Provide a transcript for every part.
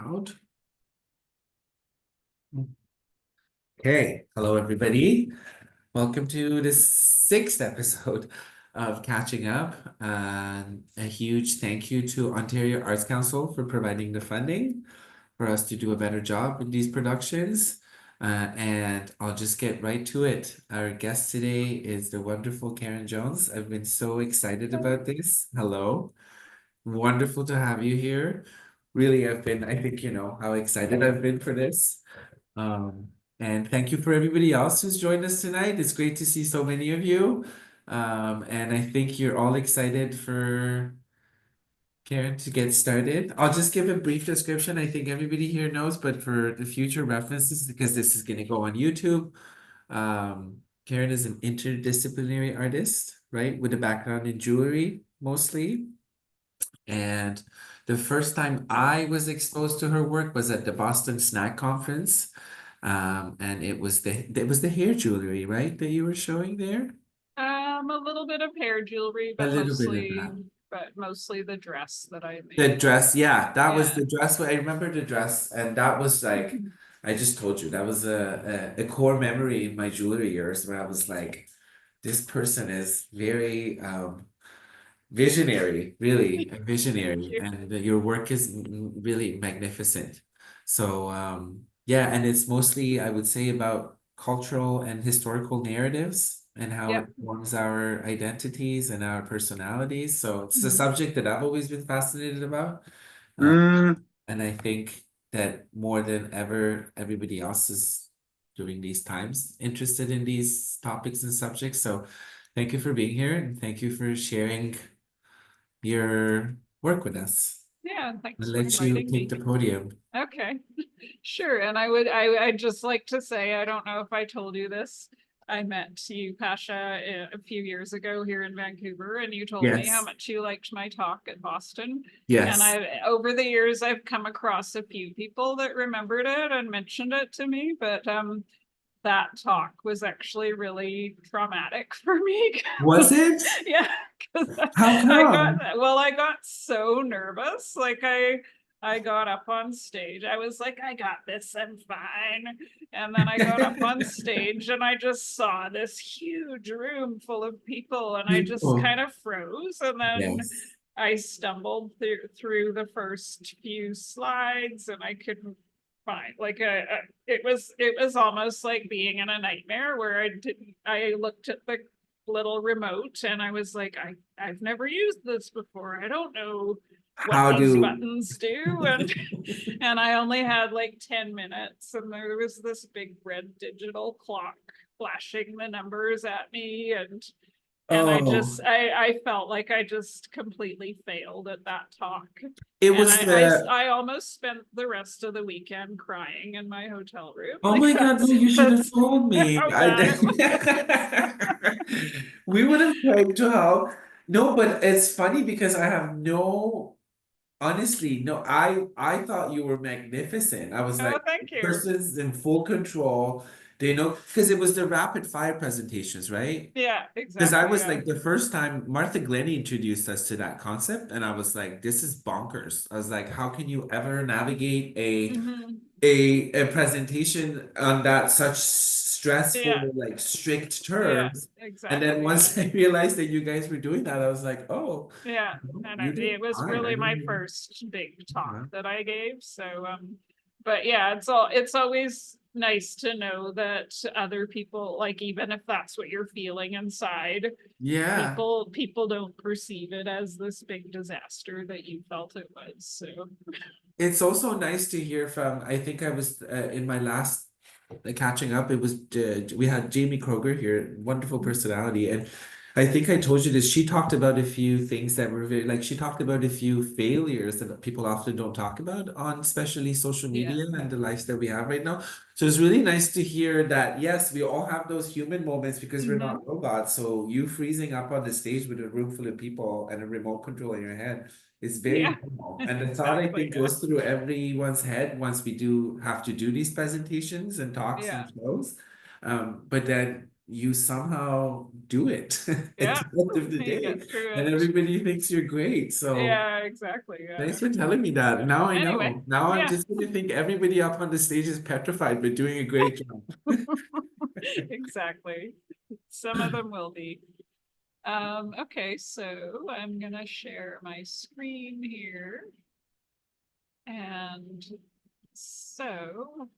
Out. Okay, hello everybody. Welcome to the sixth episode of Catching Up. And a huge thank you to Ontario Arts Council for providing the funding for us to do a better job with these productions. And I'll just get right to it. Our guest today is the wonderful Karin Jones. I've been so excited about this. Hello. Wonderful to have you here. Really, I think you know how excited I've been for this. Um, and thank you for everybody else who's joined us tonight. It's great to see so many of you. And I think you're all excited for Karen to get started. I'll just give a brief description. I think everybody here knows, but for the future references, because this is going to go on YouTube, Karen is an interdisciplinary artist, right, with a background in jewelry mostly. And the first time I was exposed to her work was at the Boston Snack Conference. And it was the hair jewelry, right, that you were showing there? A little bit of hair jewelry, A but little bit of that. mostly the dress that I The made. dress, yeah, that was Yeah. the dress. I remember the dress, and that was like, I just told you, that was a core memory in my jewelry years where I was like, this person is very visionary, really a Thank visionary, you. and your work is really magnificent. So yeah, and it's mostly, I would say, about cultural and historical narratives and how Yep. it forms our identities and our personalities. So it's a Mhm. subject that I've always been fascinated about. Uh, Mm, and I think that more than ever, everybody else is during these times interested in these topics and subjects. So thank you for being here and thank you for sharing your work with us. Yeah, I'll thanks for let you inviting take me. the podium. Okay, sure. And I'd just like to say, I don't know if I told you this. I met you, Pasha, a few years ago here in Vancouver, and you told me how Yes, much you liked my talk at Boston. And yes. over the years, I've come across a few people that remembered it and mentioned it to me, but that talk was actually really traumatic for me. Was it? Yeah, because How come? I got so nervous. I got up on stage. I was like, I got this, I'm fine. And then I got up on stage and I just saw this huge room full of people and I just People. kind of froze. And then Yes. I stumbled through the first few slides and I couldn't find it was almost like being in a nightmare where I looked at the little remote and I was like, I've never used this before. I don't know what How these do buttons do. And I only had like 10 minutes and there was this big red digital clock flashing the numbers at me and oh, I felt like I just completely failed at that talk. it And was the I almost spent the rest of the weekend crying in my hotel room. oh Like my God, no, you should have that's told me. how bad it was. We would have tried to help. No, but it's funny because I have no honestly, no, I thought you were magnificent. I was Oh, like, thank you. person's in full control. They know because it was the rapid fire presentations, right? Yeah, Because I exactly. was Yeah. like the first time Martha Glennie introduced us to that concept, and I was like, this is bonkers. I was like, how can you ever navigate Mhm. a presentation on that such Yeah, stressful, like strict yeah, terms? And then exactly. Yeah. once I realized that you guys were doing that, I was like, oh, Yeah. no, And you did it was fine. I really my didn't even. first big talk Yeah. that I gave. So but yeah, it's always nice to know that other people, like even if that's what you're feeling inside, Yeah. people don't perceive it as this big disaster that you felt it was. So It's also nice to hear from, I think I was in my last catching up, it was we had Jamie Kroger here, wonderful personality. And I think I told you this, she talked about a few things that were very, like she talked about a few failures that people often don't talk about on especially social yeah, media and the lives that we have right now. So it's really nice to hear that, yes, we all have those human moments because we're hmm not robots. So you freezing up on the stage with a room full of people and a remote control in your head is very yeah, normal. And the thought I exactly. think Yeah, goes through everyone's head once we do have to do these presentations and talks yeah, and shows. But then you somehow do it at Yeah, the end of the you day, get through and it. everybody thinks you're great. So Yeah, exactly. Yeah. thanks for telling me that. Now I Anyway, know. Now I'm yeah. just gonna think everybody up on the stage is petrified, but doing a great job. Exactly. Some of them will be. Okay, so I'm gonna share my screen here. And so,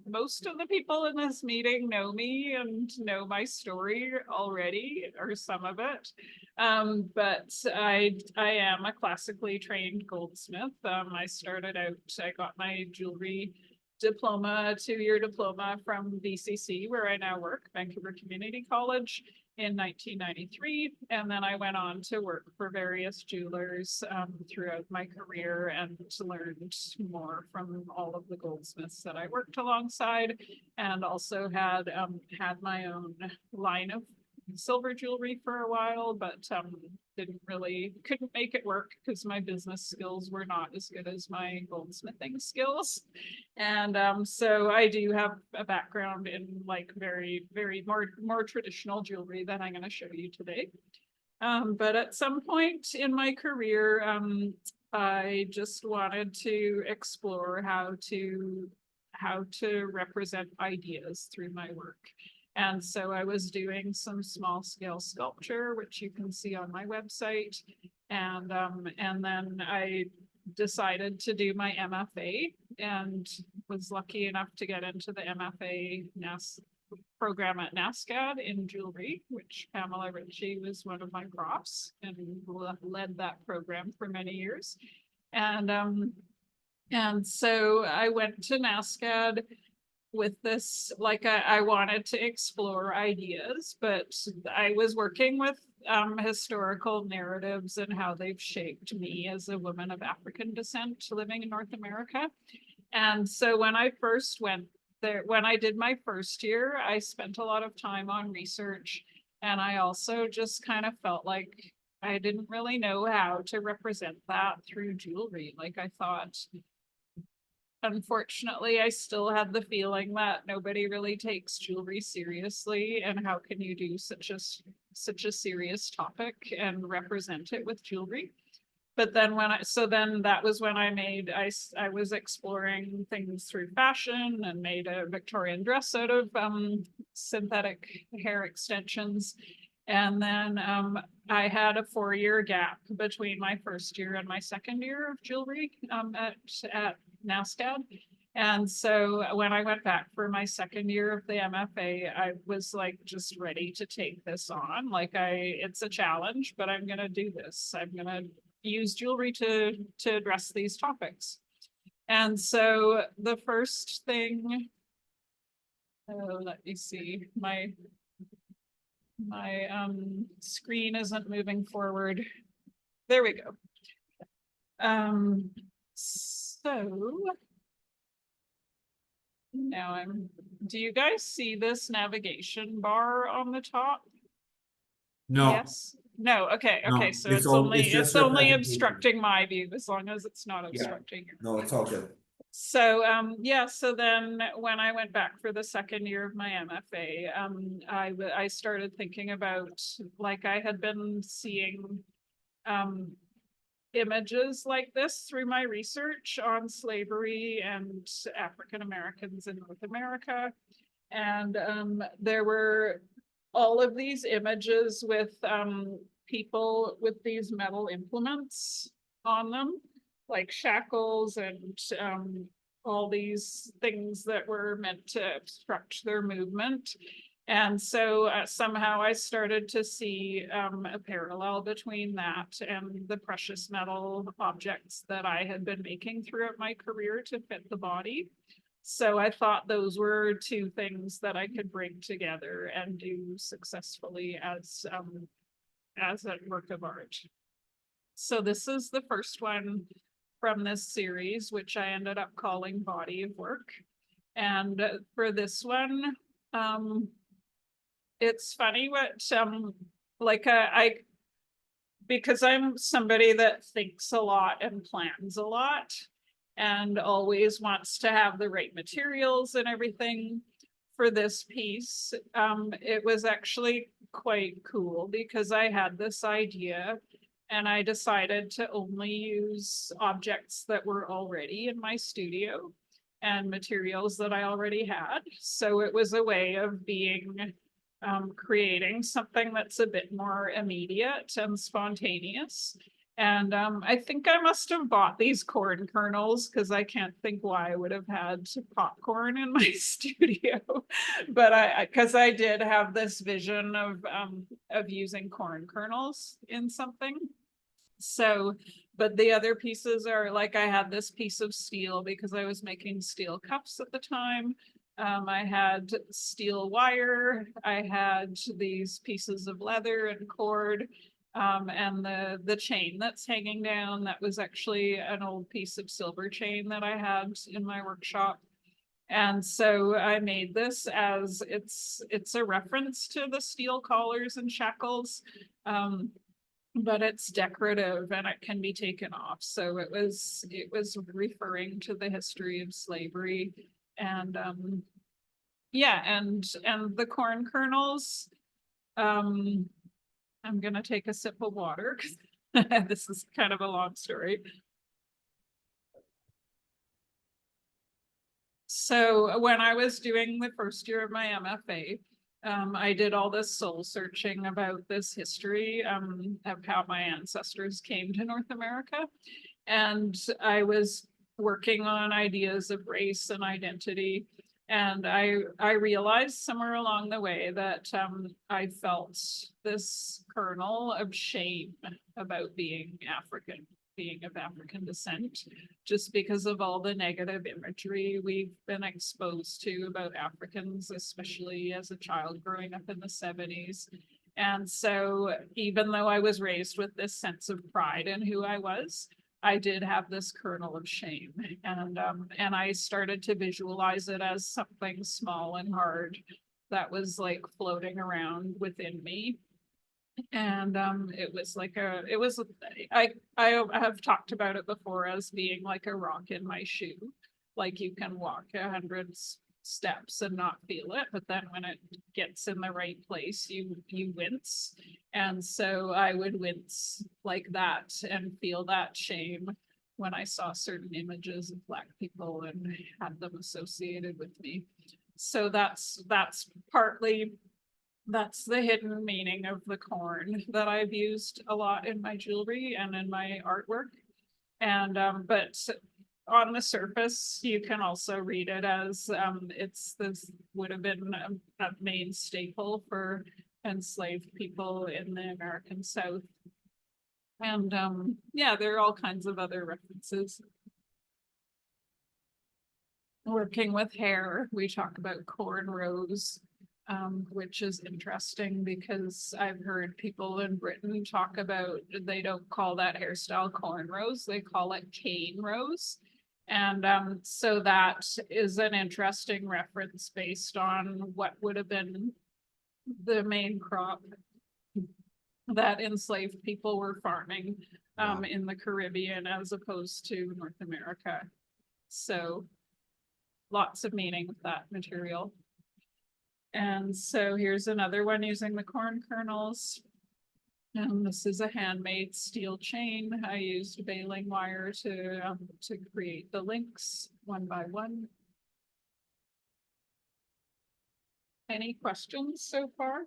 most of the people in this meeting know me and know my story already, or some of it. But I am a classically trained goldsmith. I started out, I got my jewelry diploma, 2-year diploma from VCC, where I now work, Vancouver Community College, in 1993. And then I went on to work for various jewelers throughout my career and learned more from all of the goldsmiths that I worked alongside, and also had my own line of silver jewelry for a while, but couldn't make it work because my business skills were not as good as my goldsmithing skills. And so I do have a background in like very more traditional jewelry that I'm going to show you today. But at some point in my career, I just wanted to explore how to represent ideas through my work. And so I was doing some small scale sculpture, which you can see on my website. And then I decided to do my MFA and was lucky enough to get into the MFA program at NSCAD in jewelry, which Pamela Ritchie was one of my profs and led that program for many years. And so I went to NSCAD with this, like I wanted to explore ideas, but I was working with historical narratives and how they've shaped me as a woman of African descent living in North America. And so when I first went there, when I did my first year, I spent a lot of time on research, and I also just kind of felt like I didn't really know how to represent that through jewelry. Like I thought, unfortunately, I still had the feeling that nobody really takes jewelry seriously, and how can you do such a serious topic and represent it with jewelry? But then that was when I was exploring things through fashion and made a Victorian dress out of synthetic hair extensions. And then I had a 4-year gap between my first year and my second year of jewelry at NSCAD. And so when I went back for my second year of the MFA, I was like just ready to take this on. Like it's a challenge, but I'm gonna do this. I'm gonna use jewelry to address these topics. And so the first thing, let me see, my screen isn't moving forward. There we go. So now do you guys see this navigation bar on the top? No, Yes. No, okay, no, so it's it's your only presentation. obstructing my view, as long as it's not Yeah. obstructing yours. No, it's all good. So yeah, so then when I went back for the second year of my MFA, I started thinking about, like, I had been seeing images like this through my research on slavery and African Americans in North America. And there were all of these images with people with these metal implements on them, like shackles and all these things that were meant to obstruct their movement. And so somehow I started to see a parallel between that and the precious metal objects that I had been making throughout my career to fit the body. So I thought those were two things that I could bring together and do successfully as a work of art. So this is the first one from this series, which I ended up calling Body of Work. And for this one, it's funny what because I'm somebody that thinks a lot and plans a lot and always wants to have the right materials and everything. for this piece, it was actually quite cool because I had this idea and I decided to only use objects that were already in my studio and materials that I already had. So it was a way of creating something that's a bit more immediate and spontaneous. And I think I must have bought these corn kernels because I can't think why I would have had popcorn in my studio. But because I did have this vision of using corn kernels in something. So, but the other pieces are like I had this piece of steel because I was making steel cups at the time. I had steel wire. I had these pieces of leather and cord. And the chain that's hanging down, that was actually an old piece of silver chain that I had in my workshop. And so I made this as it's a reference to the steel collars and shackles, but it's decorative and it can be taken off. So it was referring to the history of slavery. And yeah, and the corn kernels, I'm gonna take a sip of water because this is kind of a long story. So when I was doing the first year of my MFA, I did all this soul searching about this history of how my ancestors came to North America. And I was working on ideas of race and identity. And I realized somewhere along the way that I felt this kernel of shame about being African, being of African descent, just because of all the negative imagery we've been exposed to about Africans, especially as a child growing up in the 70s. And so even though I was raised with this sense of pride in who I was, I did have this kernel of shame, and I started to visualize it as something small and hard that was like floating around within me. And it was like I have talked about it before as being like a rock in my shoe. Like you can walk 100 steps and not feel it, but then when it gets in the right place, you wince. And so I would wince like that and feel that shame when I saw certain images of Black people and had them associated with me. So that's partly, that's the hidden meaning of the corn that I've used a lot in my jewelry and in my artwork. And but on the surface, you can also read it as this would have been a main staple for enslaved people in the American South. And yeah, there are all kinds of other references. Working with hair, we talk about cornrows, which is interesting because I've heard people in Britain talk about, they don't call that hairstyle cornrows, they call it cane rows. And so that is an interesting reference based on what would have been the main crop that enslaved people were farming in the Caribbean as opposed to North America. So lots of meaning with that material. And so here's another one using the corn kernels. And this is a handmade steel chain. I used baling wire to create the links one by one. Any questions so far?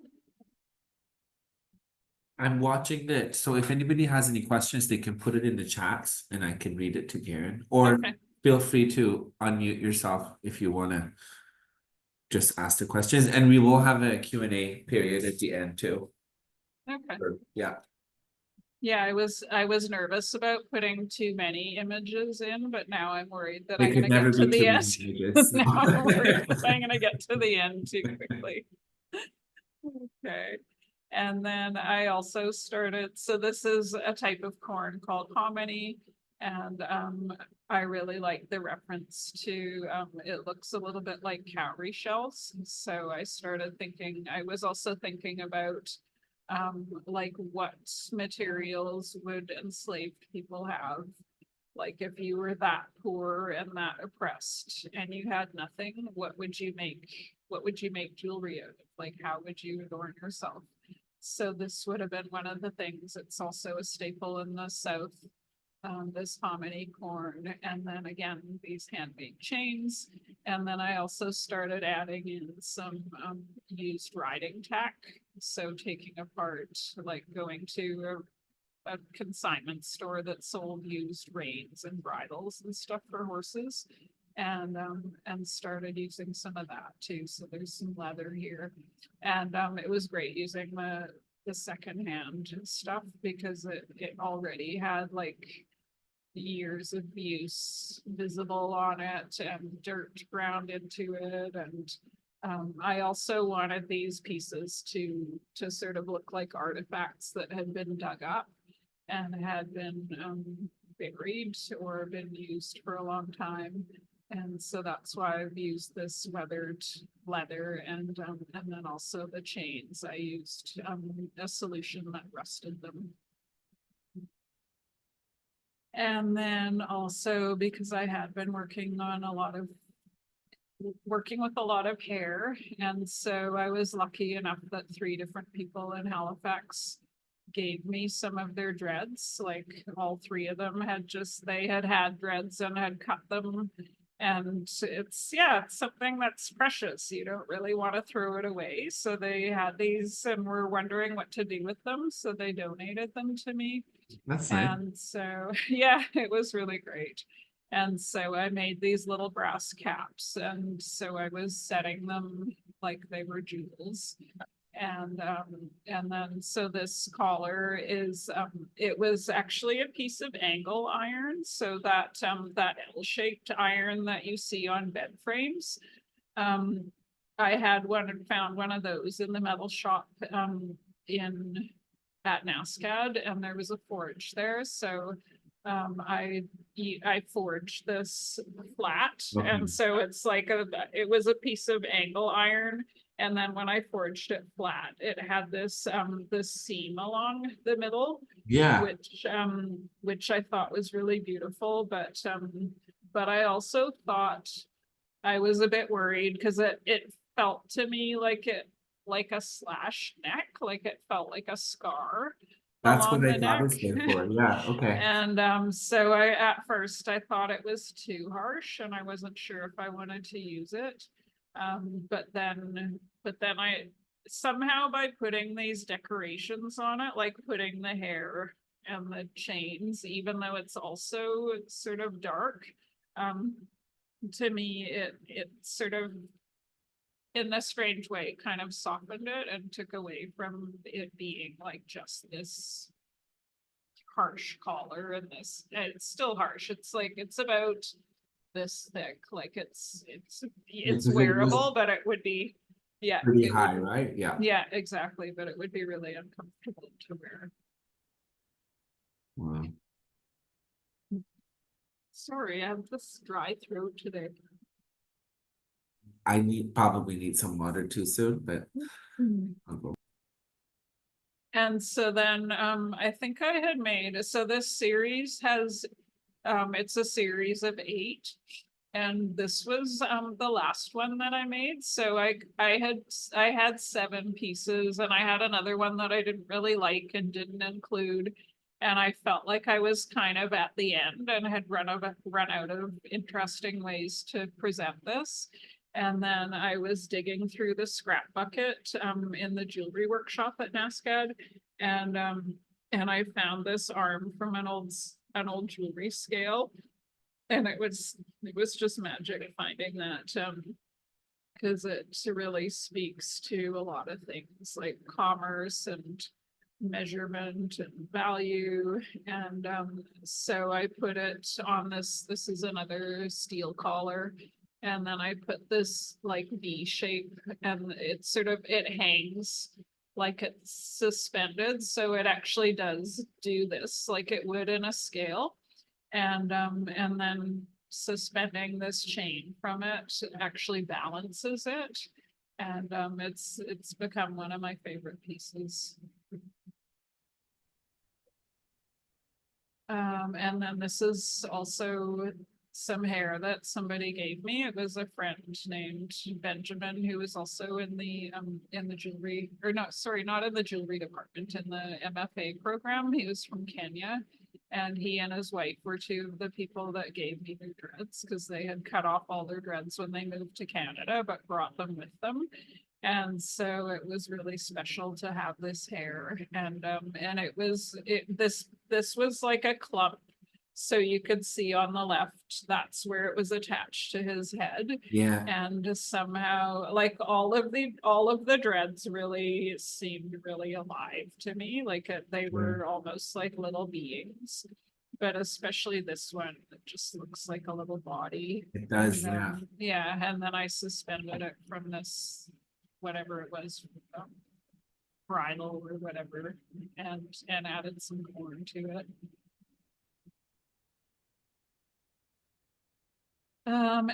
I'm watching it, so if anybody has any questions, they can put it in the chats and I can read it to Karin. Or Okay. feel free to unmute yourself if you want to just ask the questions. And we will have a Q&A period at the end too. Okay. Yeah. Yeah, I was nervous about putting too many images in, but now I'm worried that They I'm could gonna never get to be the too end. many pages. Now I'm worried that I'm gonna get to the end too quickly. Okay. And then I also started, so this is a type of corn called hominy. And I really like the reference to, it looks a little bit like cowrie shells. So I started thinking, I was also thinking about like what materials would enslaved people have? Like if you were that poor and that oppressed and you had nothing, what would you make what would you make jewelry out of? Like, how would you adorn yourself? So this would have been one of the things. It's also a staple in the South, this hominy corn, and then again, these handmade chains. And then I also started adding in some used riding tack. So taking apart, like going to a consignment store that sold used reins and bridles and stuff for horses, and started using some of that too. So there's some leather here, and it was great using the secondhand stuff because it already had like years of use visible on it and dirt ground into it. And I also wanted these pieces to sort of look like artifacts that had been dug up and had been buried or been used for a long time. And so that's why I've used this weathered leather, and then also the chains. I used a solution that rusted them. And then also because I had been working with a lot of hair, and so I was lucky enough that 3 different people in Halifax gave me some of their dreads. Like all 3 of them they had dreads and had cut them. And it's something that's precious. You don't really want to throw it away. So they had these and were wondering what to do with them. So they donated them to me. That's nice. And so, yeah, it was really great. And so I made these little brass caps. And so I was setting them like they were jewels. And then so this collar is it was actually a piece of angle iron, so that that L-shaped iron that you see on bed frames. I had found one of those in the metal shop at NSCAD, and there was a forge there, so I forged this flat. Okay. And so it's like it was a piece of angle iron. And then when I forged it flat, it had this seam along the middle, Yeah, which I thought was really beautiful. But I also thought I was a bit worried because it felt to me like a slash neck, like it felt like a scar that's what along I the thought neck. it's there for. Yeah, okay. And so at first I thought it was too harsh and I wasn't sure if I wanted to use it. But then I somehow, by putting these decorations on it, like putting the hair and the chains, even though it's also sort of dark, to me it sort of, in a strange way, kind of softened it and took away from it being like just this harsh collar. And it's still harsh. It's like it's about this thick, like it's wearable, but it would be Pretty high, right? Yeah. Yeah, exactly, but it would be really uncomfortable to wear. Wow. Sorry, I have this dry throat today. I probably need some water too soon, but I'll go. And so then I think I had made, so this series has it's a series of 8, and this was the last one that I made. So I had 7 pieces, and I had another one that I didn't really like and didn't include, and I felt like I was kind of at the end and had run out of interesting ways to present this. And then I was digging through the scrap bucket in the jewelry workshop at NSCAD, and I found this arm from an old jewelry scale, and it was just magic finding that, because it really speaks to a lot of things like commerce and measurement and value. And so I put it on this is another steel collar, and then I put this like V shape, and it hangs like it's suspended, so it actually does do this like it would in a scale. And then suspending this chain from it actually balances it, and it's become one of my favorite pieces. And then this is also some hair that somebody gave me. It was a friend named Benjamin who was also in the jewelry, or not, sorry, not in the jewelry department, in the MFA program. He was from Kenya. And he and his wife were two of the people that gave me their dreads, because they had cut off all their dreads when they moved to Canada, but brought them with them. And so it was really special to have this hair. And this was like a clump. So you could see on the left, that's where it was attached to his head. Yeah. And somehow, like, all of the dreads really seemed really alive to me. Like they were almost like little beings. But especially this one, it just looks like a little body. It does, and, yeah. And then I suspended it from this, whatever it was, bridle or whatever, and added some corn to it.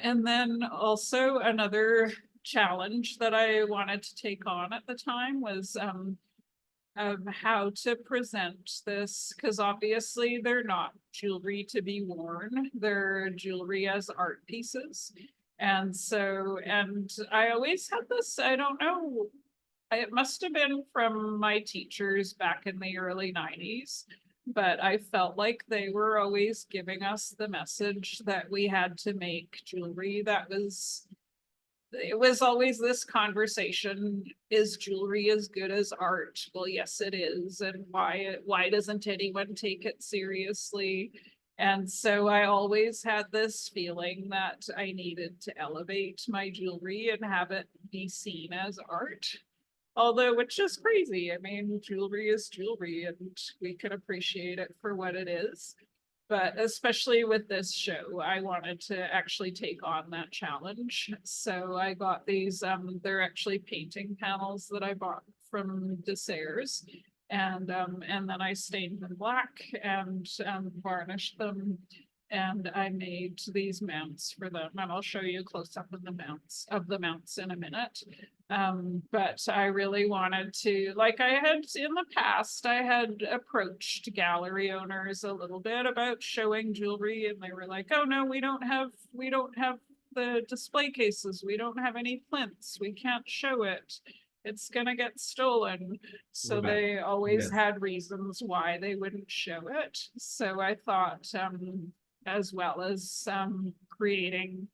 And then also another challenge that I wanted to take on at the time was how to present this, because obviously they're not jewelry to be worn, they're jewelry as art pieces. And so, and I always had this, I don't know, it must have been from my teachers back in the early 90s. But I felt like they were always giving us the message that we had to make jewelry that was, it was always this conversation, is jewelry as good as art? Well, yes, it is. And why doesn't anyone take it seriously? And so I always had this feeling that I needed to elevate my jewelry and have it be seen as art. Although, which is crazy. I mean, jewelry is jewelry and we can appreciate it for what it is. But especially with this show, I wanted to actually take on that challenge. So I got these, they're actually painting panels that I bought from Desairs. And then I stained them black and varnished them. And I made these mounts for them, and I'll show you a close up of the mounts in a minute. But I really wanted to, like I had in the past, I had approached gallery owners a little bit about showing jewelry, and they were like, "Oh no, we don't have the display cases. We don't have any plinths. We can't show it. It's gonna get stolen." So they always had reasons why they wouldn't show it. So I thought, as well as creating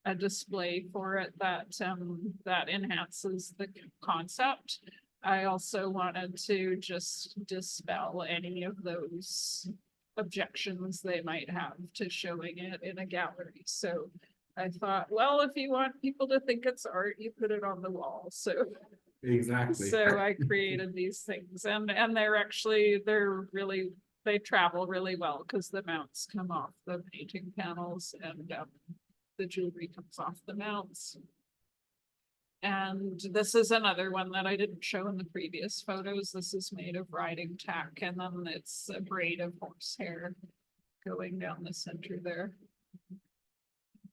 a display for it that enhances the concept, I also wanted to just dispel any of those objections they might have to showing it in a gallery. So I thought, well, if you want people to think it's art, you put it on the wall. So exactly. So I created these things, and they travel really well because the mounts come off the painting panels and the jewelry comes off the mounts. And this is another one that I didn't show in the previous photos. This is made of riding tack, and then it's a braid of horsehair going down the center there.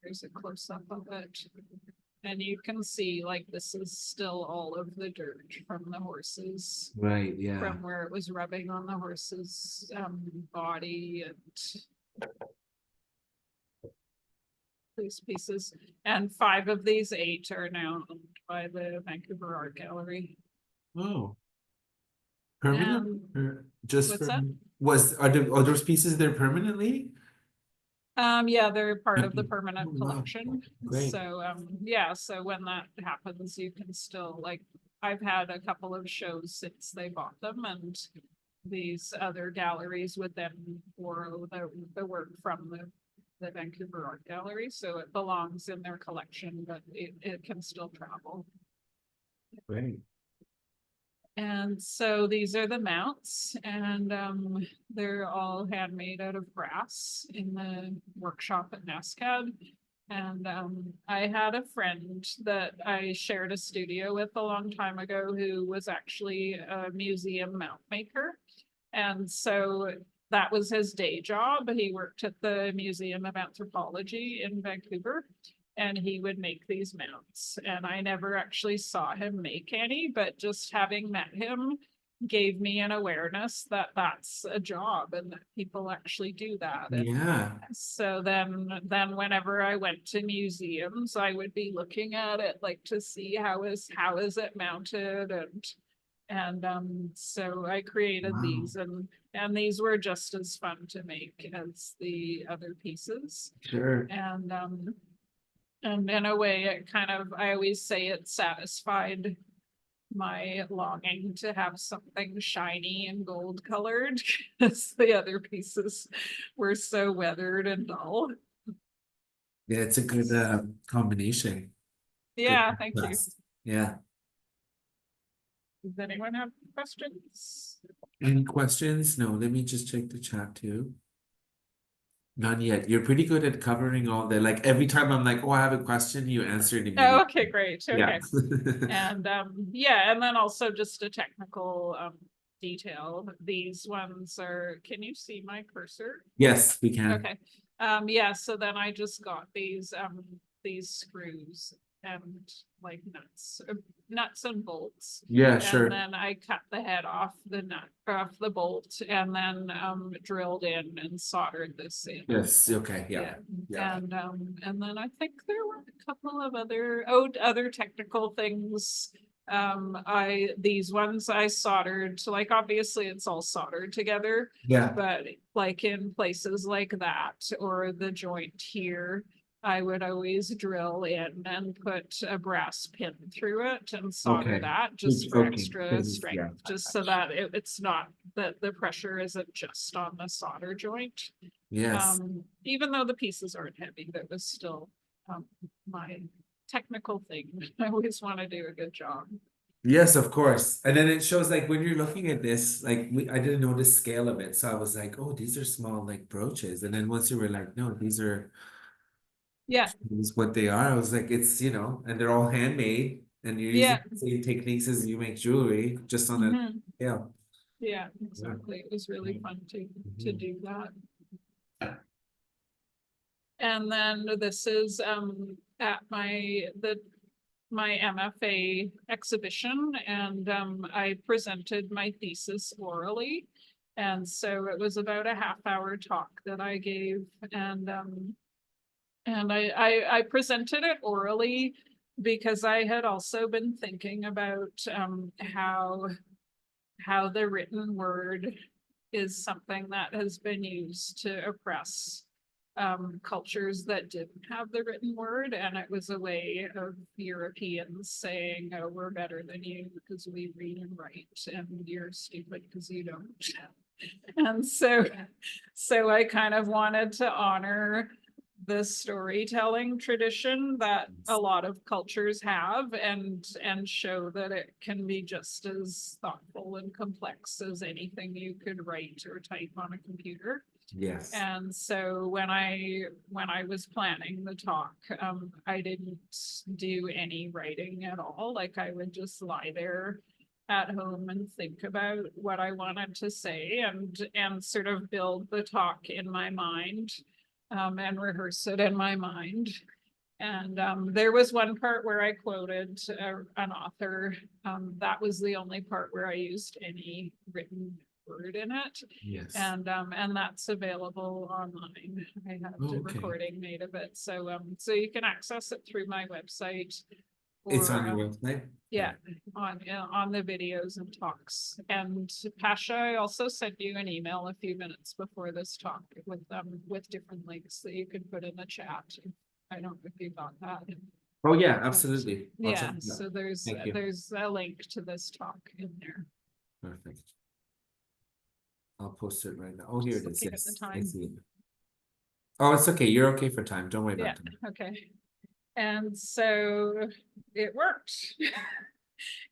There's a close-up of it. And you can see, like, this is still all of the dirt from the horses. Right, yeah. From where it was rubbing on the horse's body and these pieces. And 5 of these 8 are now owned by the Vancouver Art Gallery. Oh. Permanent? Or just what's that? Are those pieces there permanently? Yeah, they're part of the permanent collection. Great. So yeah, so when that happens, you can still, like, I've had a couple of shows since they bought them, and these other galleries would then borrow the work from the Vancouver Art Gallery, so it belongs in their collection, but it can still travel. Great. And so these are the mounts, and they're all handmade out of brass in the workshop at NSCAD. And I had a friend that I shared a studio with a long time ago who was actually a museum mount maker. And so that was his day job. He worked at the Museum of Anthropology in Vancouver, and he would make these mounts. And I never actually saw him make any, but just having met him, gave me an awareness that that's a job and that people actually do that. And Yeah. so then whenever I went to museums, I would be looking at it like to see how is it mounted, and so I created Wow. these, and these were just as fun to make as the other pieces. Sure. And in a way it kind of, I always say it satisfied my longing to have something shiny and gold colored, because the other pieces were so weathered and dull. Yeah, it's a good combination. Good Yeah, thank you. contrast. Yeah. Does anyone have questions? Any questions? No, let me just check the chat too. None yet. You're pretty good at covering all the, like, every time I'm like, oh, I have a question, you answer it immediately. Oh, okay, great. Yeah. Okay. And yeah, and then also just a technical detail. These ones are, can you see my cursor? Yes, we can. Okay. Yeah, so then I just got these screws and like nuts and bolts. Yeah, And sure. then I cut the head off the bolt, and then drilled in and soldered this in. Yes, okay, yeah. Yeah. And then I think there were a couple of other technical things. These ones I soldered, so like obviously it's all soldered together, Yeah. but like in places like that or the joint here, I would always drill in and put a brass pin through it and solder Okay. that just for Okay. extra Pins, strength, yeah. just so that it's not that the pressure isn't just on the solder joint. Yes. Even though the pieces aren't heavy, that was still my technical thing. I always want to do a good job. Yes, of course. And then it shows, like, when you're looking at this, like, I didn't know the scale of it. So I was like, oh, these are small, like, brooches. And then once you were like, no, these are Yeah, what they are. I was like, it's, and they're all handmade, and you're yeah. using the same techniques as you make jewelry, just on a, Mhm. yeah. Yeah, exactly. It was really fun to Mhm. do that. And then this is at my MFA exhibition, and I presented my thesis orally. And so it was about a half-hour talk that I gave, and I presented it orally because I had also been thinking about how the written word is something that has been used to oppress cultures that didn't have the written word, and it was a way of Europeans saying, oh, we're better than you because we read and write, and you're stupid because you don't. And so I kind of wanted to honor the storytelling tradition that a lot of cultures have, and show that it can be just as thoughtful and complex as anything you could write or type on a computer. Yes. And so when I was planning the talk, I didn't do any writing at all. Like I would just lie there at home and think about what I wanted to say, and sort of build the talk in my mind, and rehearse it in my mind. And there was one part where I quoted an author. That was the only part where I used any written word in it. Yes. And that's available online. I have a recording made of it. So you can access it through my website. It's on your website? Yeah, on the videos and talks. And Pasha, I also sent you an email a few minutes before this talk with different links that you could put in the chat. I don't know if you got that. Oh yeah, absolutely. Yeah, so there's a link to this talk in there. Perfect. I'll post it right now. Oh, here it is. Yes, I see it. Oh, it's okay. You're okay for time. Don't worry about it. Okay. And so it worked.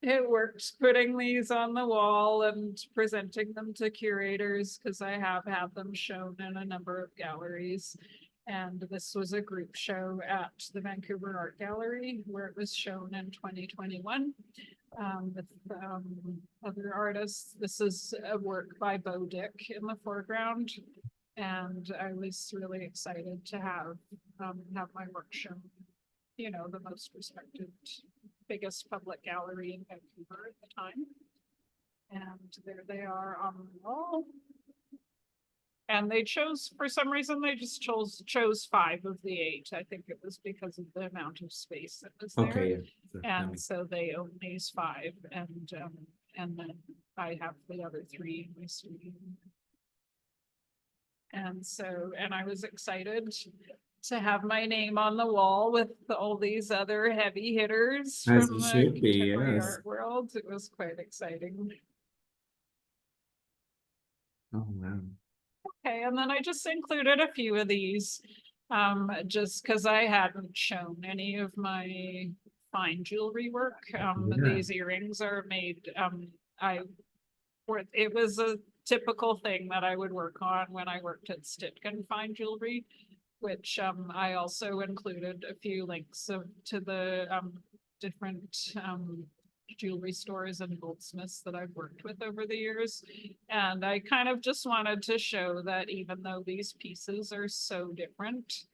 It worked putting these on the wall and presenting them to curators, because I have had them shown in a number of galleries. And this was a group show at the Vancouver Art Gallery, where it was shown in 2021 with other artists. This is a work by Bo Dick in the foreground. And I was really excited to have my work shown, the most respected, biggest public gallery in Vancouver at the time. And there they are on the wall. And they chose, for some reason, they just chose 5 of the 8. I think it was because of the amount of space that was there. Okay, yeah. And so they own these 5, and then I have the other 3 in my studio. And so, and I was excited to have my name on the wall with all these other heavy hitters As from you the should be, contemporary yes. art world. It was quite exciting. Oh, wow. Okay, and then I just included a few of these, just because I hadn't shown any of my fine jewelry work. Yeah. These earrings are made, it was a typical thing that I would work on when I worked at Stitkin Fine Jewelry, which I also included a few links to the different jewelry stores and goldsmiths that I've worked with over the years. And I kind of just wanted to show that even though these pieces are so different,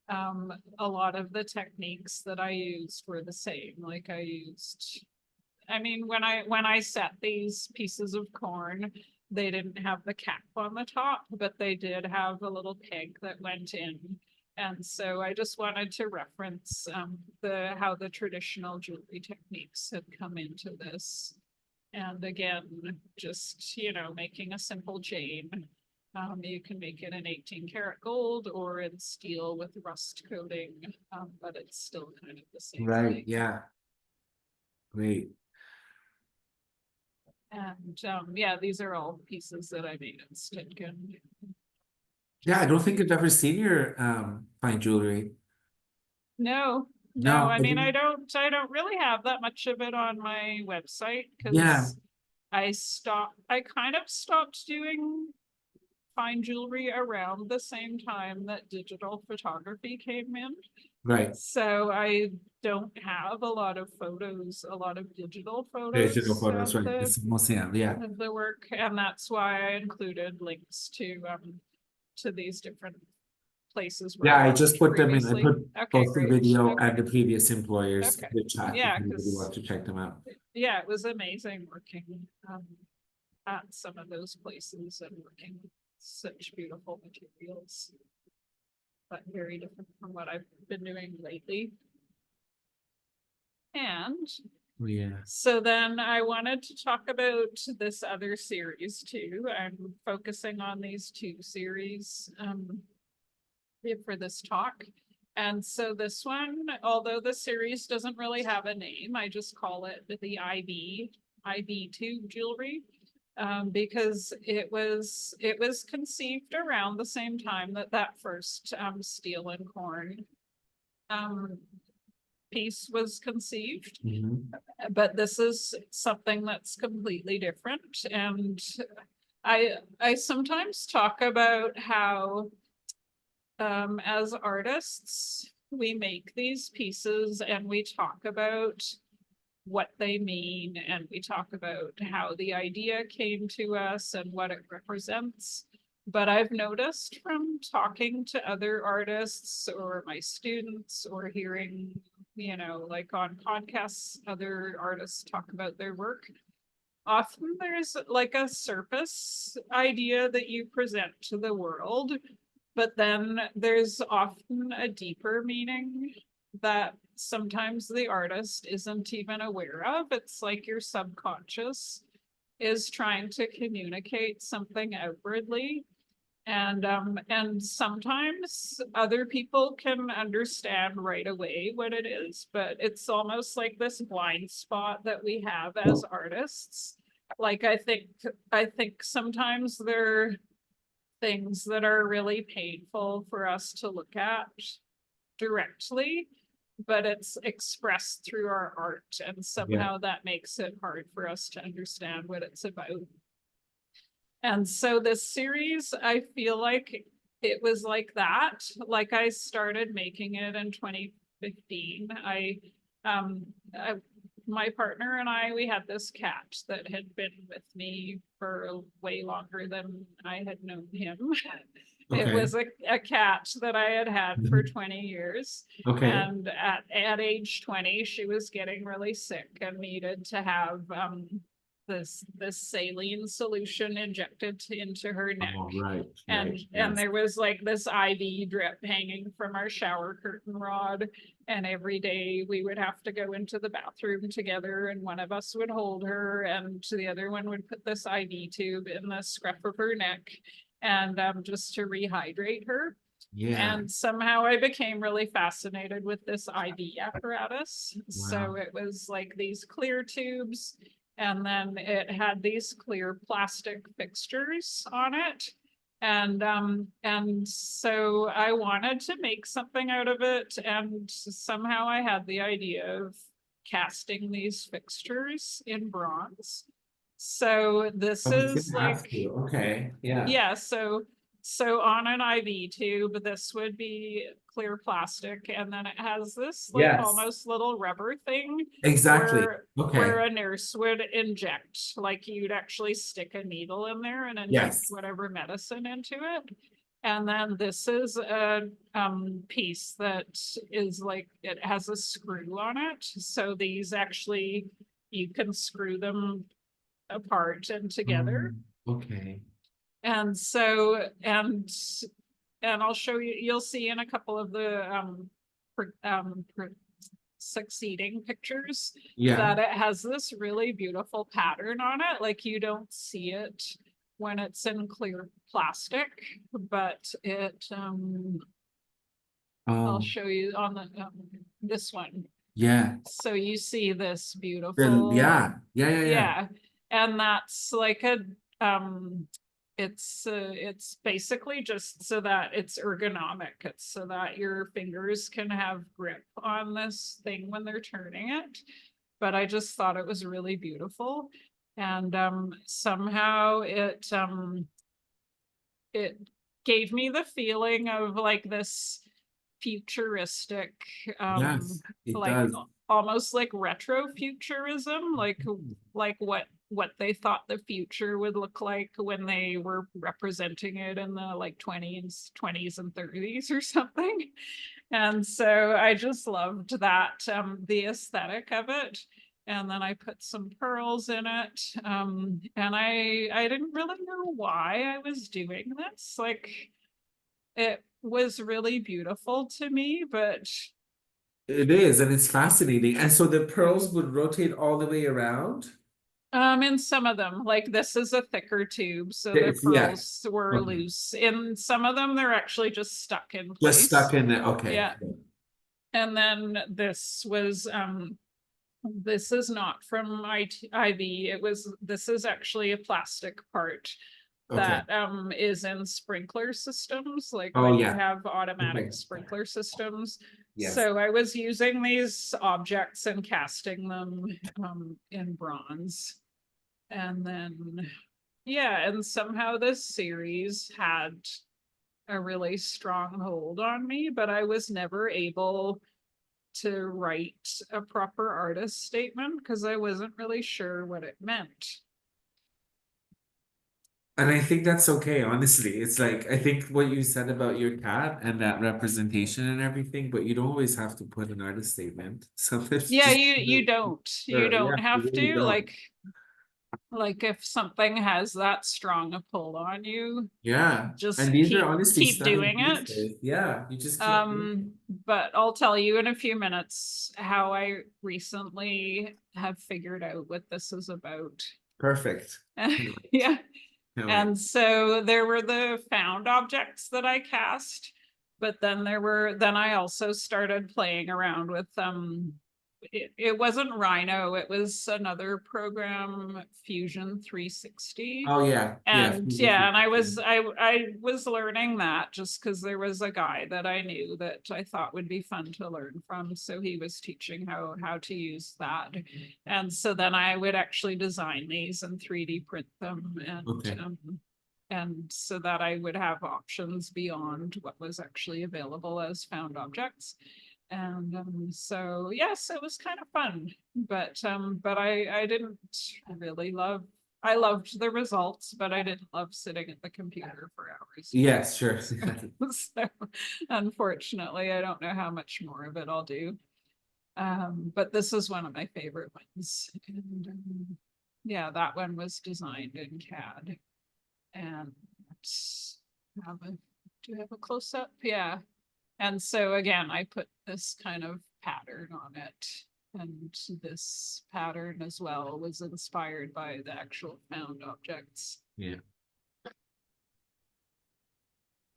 a lot of the techniques that I used were the same. Like I mean, when I set these pieces of corn, they didn't have the cap on the top, but they did have a little peg that went in. And so I just wanted to reference how the traditional jewelry techniques had come into this. And again, just, making a simple chain. You can make it in 18-karat gold or in steel with rust coating, but it's still kind of the same Right, thing. yeah. Great. And yeah, these are all pieces that I made in Stitkin. Yeah, I don't think I've ever seen your fine jewelry. No, No, I mean, I don't really have that much of it on my website Yeah, because I kind of stopped doing fine jewelry around the same time that digital photography came in. right. So I don't have a lot of digital Digital photos photos, of right. It's mostly, yeah. the work, and that's why I included links to these different places where Yeah, I worked just put them in. I previously. put Okay, both the great. video Okay. and the previous employers Okay. in the chat if Yeah, anybody 'cause- wants to check them out. Yeah, it was amazing working at some of those places and working with such beautiful materials, but very different from what I've been doing lately. And Yeah. so then I wanted to talk about this other series too. I'm focusing on these 2 series for this talk. And so this one, although the series doesn't really have a name, I just call it the IB2 jewelry, because it was conceived around the same time that first steel and corn piece was conceived. But this is something that's completely different. And I sometimes talk about how as artists, we make these pieces and we talk about what they mean, and we talk about how the idea came to us and what it represents. But I've noticed from talking to other artists or my students or hearing, like on podcasts, other artists talk about their work, often there's like a surface idea that you present to the world, but then there's often a deeper meaning that sometimes the artist isn't even aware of. It's like your subconscious is trying to communicate something outwardly. And sometimes other people can understand right away what it is, but it's almost like this blind spot that we have as artists. Like I think sometimes there are things that are really painful for us to look at directly, but it's expressed through our art, and somehow that makes it hard for us to understand what it's about. And so this series, I feel like it was like that. Like I started making it in 2015. My partner and we had this cat that had been with me for way longer than I had known him. It was a cat that I had for 20 years. Okay. And at age 20, she was getting really sick and needed to have this saline solution injected into her neck. Oh, right, And right, and yes. there was like this IV drip hanging from our shower curtain rod. And every day we would have to go into the bathroom together, and one of us would hold her and the other one would put this IV tube in the scruff of her neck, and just to rehydrate her. Yeah, And somehow I became really fascinated with this IV apparatus. So wow. it was like these clear tubes, and then it had these clear plastic fixtures on it. And so I wanted to make something out of it, and somehow I had the idea of casting these fixtures in bronze. So this Oh, it's is gonna have like, to, okay, yeah, yeah, so on an IV tube, this would be clear plastic, and then it has this like yes, almost little rubber thing exactly, where okay, a nurse would inject, like you'd actually stick a needle in there and inject yes. whatever medicine into it. And then this is a piece that is like, it has a screw on it. So these actually, you can screw them apart and together. Okay, And so, and I'll show you, you'll see in a couple of the succeeding pictures yeah, that it has this really beautiful pattern on it. Like you don't see it when it's in clear plastic, but it, I'll show you on the, this one. yeah, So you see this beautiful, yeah, yeah, yeah, yeah, yeah, and that's like a, it's basically just so that it's ergonomic. It's so that your fingers can have grip on this thing when they're turning it. But I just thought it was really beautiful. And somehow it gave me the feeling of like this futuristic, yes, it like does. almost like retrofuturism, like what they thought the future would look like when they were representing it in the like 20s and 30s or something. And so I just loved that, the aesthetic of it. And then I put some pearls in it. And I didn't really know why I was doing this. Like it was really beautiful to me, but It is, and it's fascinating. And so the pearls would rotate all the way around? in some of them, like this is a thicker tube, so the Yeah, pearls were okay. loose. In some of them, they're actually just stuck in Just place. stuck in it, okay. Yeah. And then this was, this is not from IV. This is actually a plastic part Okay. that is in sprinkler systems, like Oh, when you yeah. have automatic Okay. sprinkler systems. Yes. So I was using these objects and casting them in bronze. And then, yeah, and somehow this series had a really strong hold on me, but I was never able to write a proper artist statement because I wasn't really sure what it meant. And I think that's okay, honestly. It's like, I think what you said about your cat and that representation and everything, but you don't always have to put an artist statement. Sometimes Yeah, just, you yeah, don't you have really to, don't. like if something has that strong a pull on you, Yeah. just And these are honestly keep stunning doing it. pieces. Yeah. You just keep doing it. But I'll tell you in a few minutes how I recently have figured out what this is about. Perfect. Yeah. Can't wait. And so there were the found objects that I cast, but then then I also started playing around with it wasn't Rhino, it was another program, Fusion 360. Oh, yeah. Yeah. And yeah, and I was learning that just because there was a guy that I knew that I thought would be fun to learn from. So he was teaching how to use that. And so then I would actually design these and 3D print them, Okay. and so that I would have options beyond what was actually available as found objects. And so yes, it was kind of fun, but I didn't really love, I loved the results, but I didn't love sitting at the computer for hours. Yes, sure. So unfortunately, I don't know how much more of it I'll do. But this is one of my favorite ones. And yeah, that one was designed in CAD. And do you have a close up? Yeah. And so again, I put this kind of pattern on it. And this pattern as well was inspired by the actual found objects. Yeah.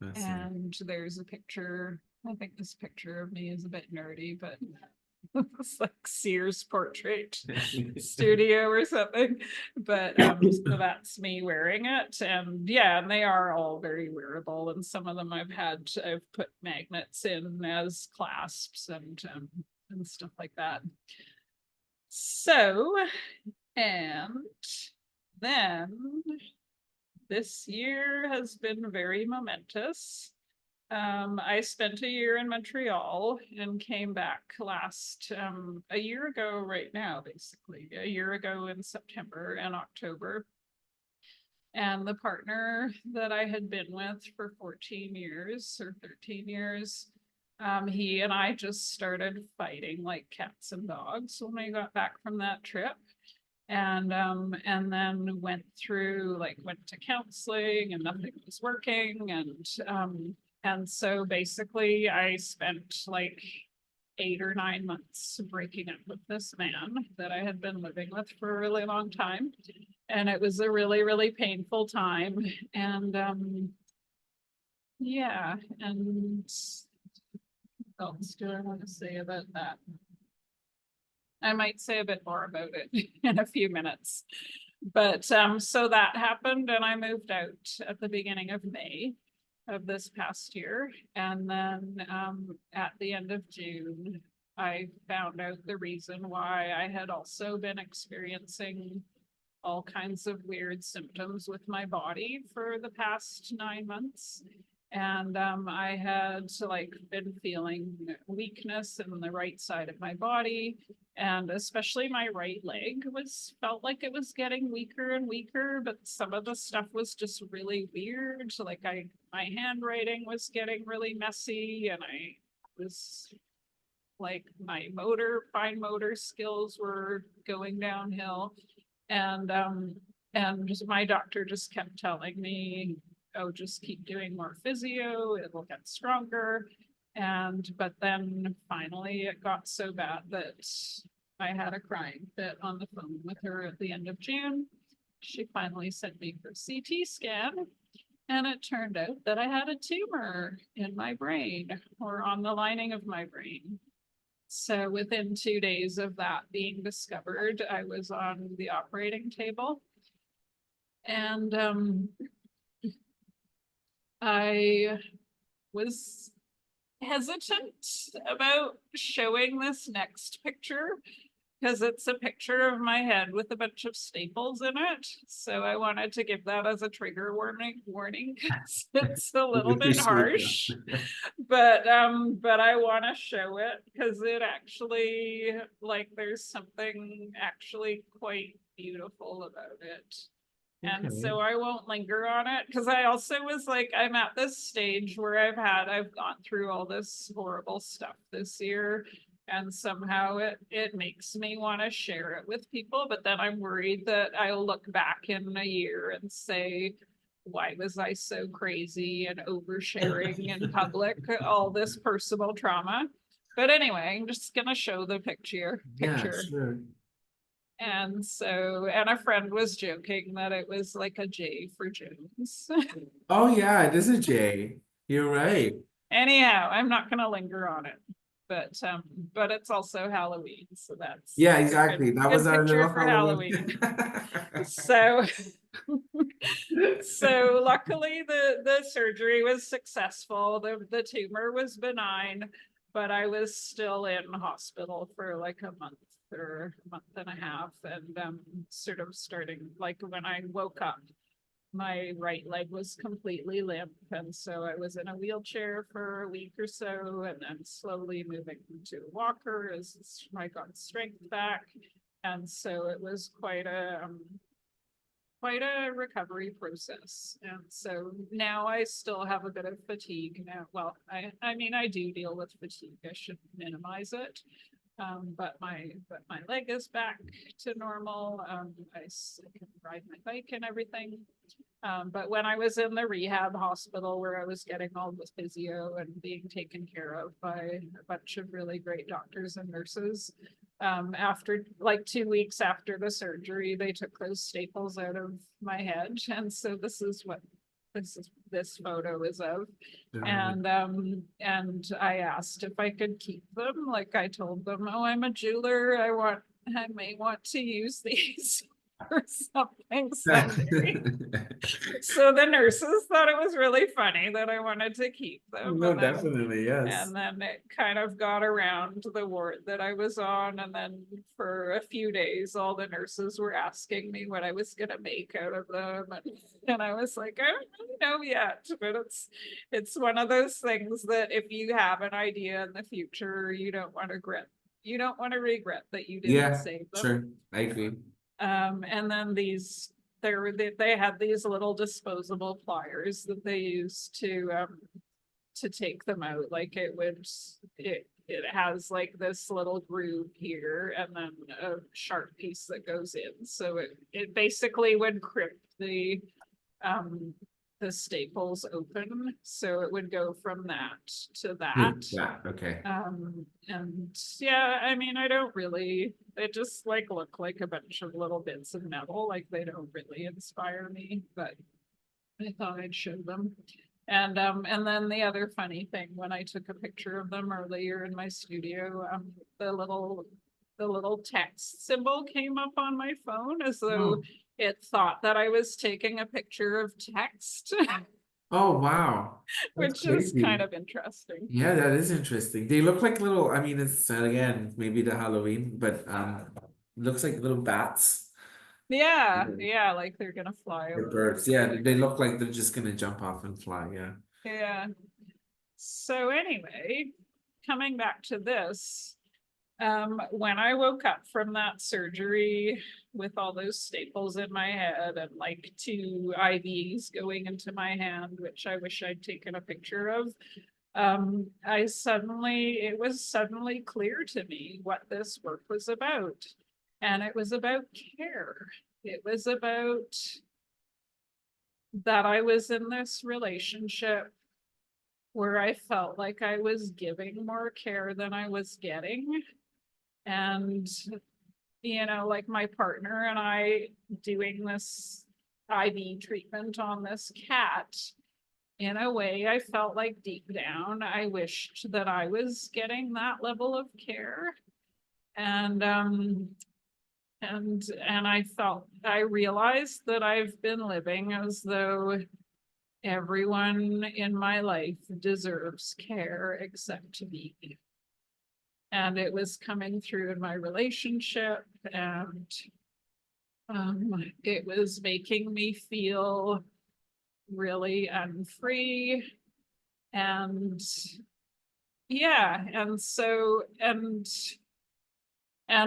That's it. And there's a picture. I think this picture of me is a bit nerdy, but it's like Sears portrait studio or something. But so that's me wearing it. And yeah, and they are all very wearable. And some of them I've put magnets in as clasps and stuff like that. So, and then this year has been very momentous. I spent a year in Montreal and came back a year ago right now, basically, a year ago in September and October. And the partner that I had been with for 14 years or 13 years, he and I just started fighting like cats and dogs when we got back from that trip. And then went to counseling and nothing was working. And so basically I spent like 8 or 9 months breaking up with this man that I had been living with for a really long time. And it was a really, really painful time. And yeah, and what else do I want to say about that? I might say a bit more about it in a few minutes. But so that happened and I moved out at the beginning of May of this past year. And then at the end of June, I found out the reason why I had also been experiencing all kinds of weird symptoms with my body for the past 9 months. And I had been feeling weakness in the right side of my body, and especially my right leg felt like it was getting weaker and weaker, but some of the stuff was just really weird. So my handwriting was getting really messy, and I was like my fine motor skills were going downhill. And my doctor just kept telling me, oh, just keep doing more physio, it'll get stronger. But then finally it got so bad that I had a crying fit on the phone with her at the end of June. She finally sent me for CT scan, and it turned out that I had a tumor in my brain, or on the lining of my brain. So within 2 days of that being discovered, I was on the operating table. And I was hesitant about showing this next picture because it's a picture of my head with a bunch of staples in it. So I wanted to give that as a trigger warning because it's a little bit harsh. But I want to show it because it actually, there's something actually quite beautiful about it. And so I won't linger on it because I also was I'm at this stage where I've gone through all this horrible stuff this year, and somehow it makes me want to share it with people. But then I'm worried that I'll look back in a year and say, why was I so crazy and oversharing in public all this personal trauma? But anyway, I'm just gonna show the picture. Yeah, sure. And so, and a friend was joking that it was like a J for Jones. Oh yeah, it is a J. You're right. Anyhow, I'm not gonna linger on it. But it's also Halloween, so that's exactly. That was our picture little for Halloween. So so luckily the surgery was successful. The tumor was benign, but I was still in hospital for like a month or a month and a half, and sort of starting when I woke up, my right leg was completely limp, and so I was in a wheelchair for a week or so, and then slowly moving to a walker as I got strength back. And so it was quite a recovery process. And so now I still have a bit of fatigue now. Well, I mean, I do deal with fatigue. I shouldn't minimize it. But my leg is back to normal. I can ride my bike and everything. But when I was in the rehab hospital where I was getting all this physio and being taken care of by a bunch of really great doctors and nurses, after like 2 weeks after the surgery, they took those staples out of my head. And so this is what this photo is of. And I asked if I could keep them. Like I told them, oh, I'm a jeweler. I may want to use these or something someday. So the nurses thought it was really funny that I wanted to keep them. No, definitely, yes. And then it kind of got around the ward that I was on. And then for a few days, all the nurses were asking me what I was going to make out of them. And I was like, I don't really know yet, but it's one of those things that if you have an idea in the future, you don't want to regret that you didn't save them. Sure, I agree. And then they had these little disposable pliers that they used to take them out. Like it has like this little groove here and then a sharp piece that goes in. So it basically would crimp the staples open. So it would go from that to that. Yeah, okay. And yeah, I mean, they just like look like a bunch of little bits of metal. Like they don't really inspire me, but I thought I'd show them. And then the other funny thing, when I took a picture of them earlier in my studio, the little text symbol came up on my phone as though it thought that I was taking a picture of text. Oh, wow. Which is kind of interesting. Yeah, that is interesting. They look like little, I mean, it's again, maybe the Halloween, but looks like little bats. Yeah, like they're gonna fly over. Birds, yeah, they look like they're just gonna jump off and fly, yeah. Yeah. So anyway, coming back to this, when I woke up from that surgery with all those staples in my head and like 2 IVs going into my hand, which I wish I'd taken a picture of, it was suddenly clear to me what this work was about. And it was about care. It was about that I was in this relationship where I felt like I was giving more care than I was getting. And, like my partner and I doing this IV treatment on this cat, in a way, I felt like deep down, I wished that I was getting that level of care. And I realized that I've been living as though everyone in my life deserves care except me. And it was coming through in my relationship, and it was making me feel really unfree. And yeah, and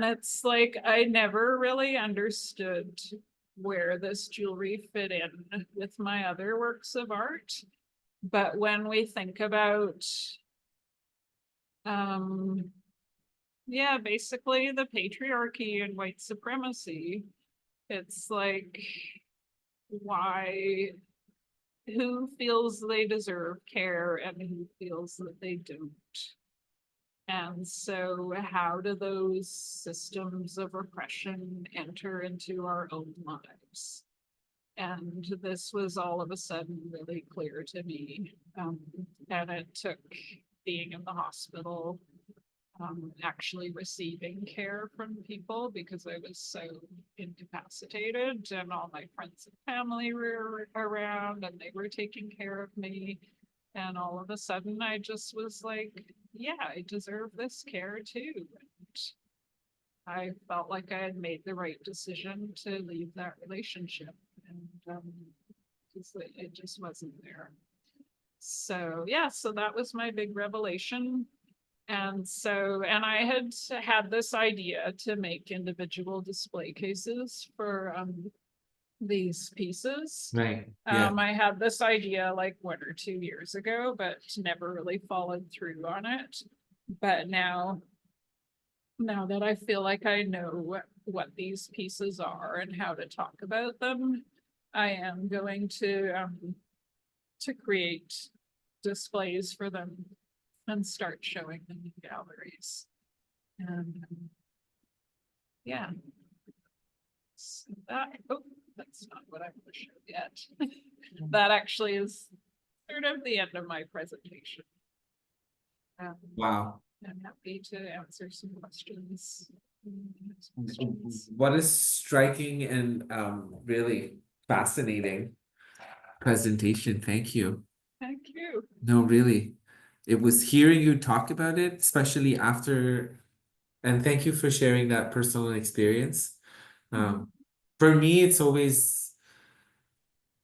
it's like I never really understood where this jewelry fit in with my other works of art. But when we think about basically the patriarchy and white supremacy, it's like, who feels they deserve care and who feels that they don't? And so how do those systems of oppression enter into our own lives? And this was all of a sudden really clear to me. And it took being in the hospital, actually receiving care from people because I was so incapacitated, and all my friends and family were around and they were taking care of me. And all of a sudden I just was like, yeah, I deserve this care too. And I felt like I had made the right decision to leave that relationship, and it just wasn't there. So yeah, so that was my big revelation. And I had this idea to make individual display cases for these pieces. Right. Yeah. I had this idea like 1 or 2 years ago, but never really followed through on it. But now now that I feel like I know what these pieces are and how to talk about them, I am going to create displays for them and start showing them in galleries. And yeah. So that's not what I want to show yet. That actually is sort of the end of my presentation. Wow. I'm happy to answer some questions. What is striking and really fascinating presentation. Thank you. Thank you. No, really. It was hearing you talk about it, especially after, and thank you for sharing that personal experience. For me, it's always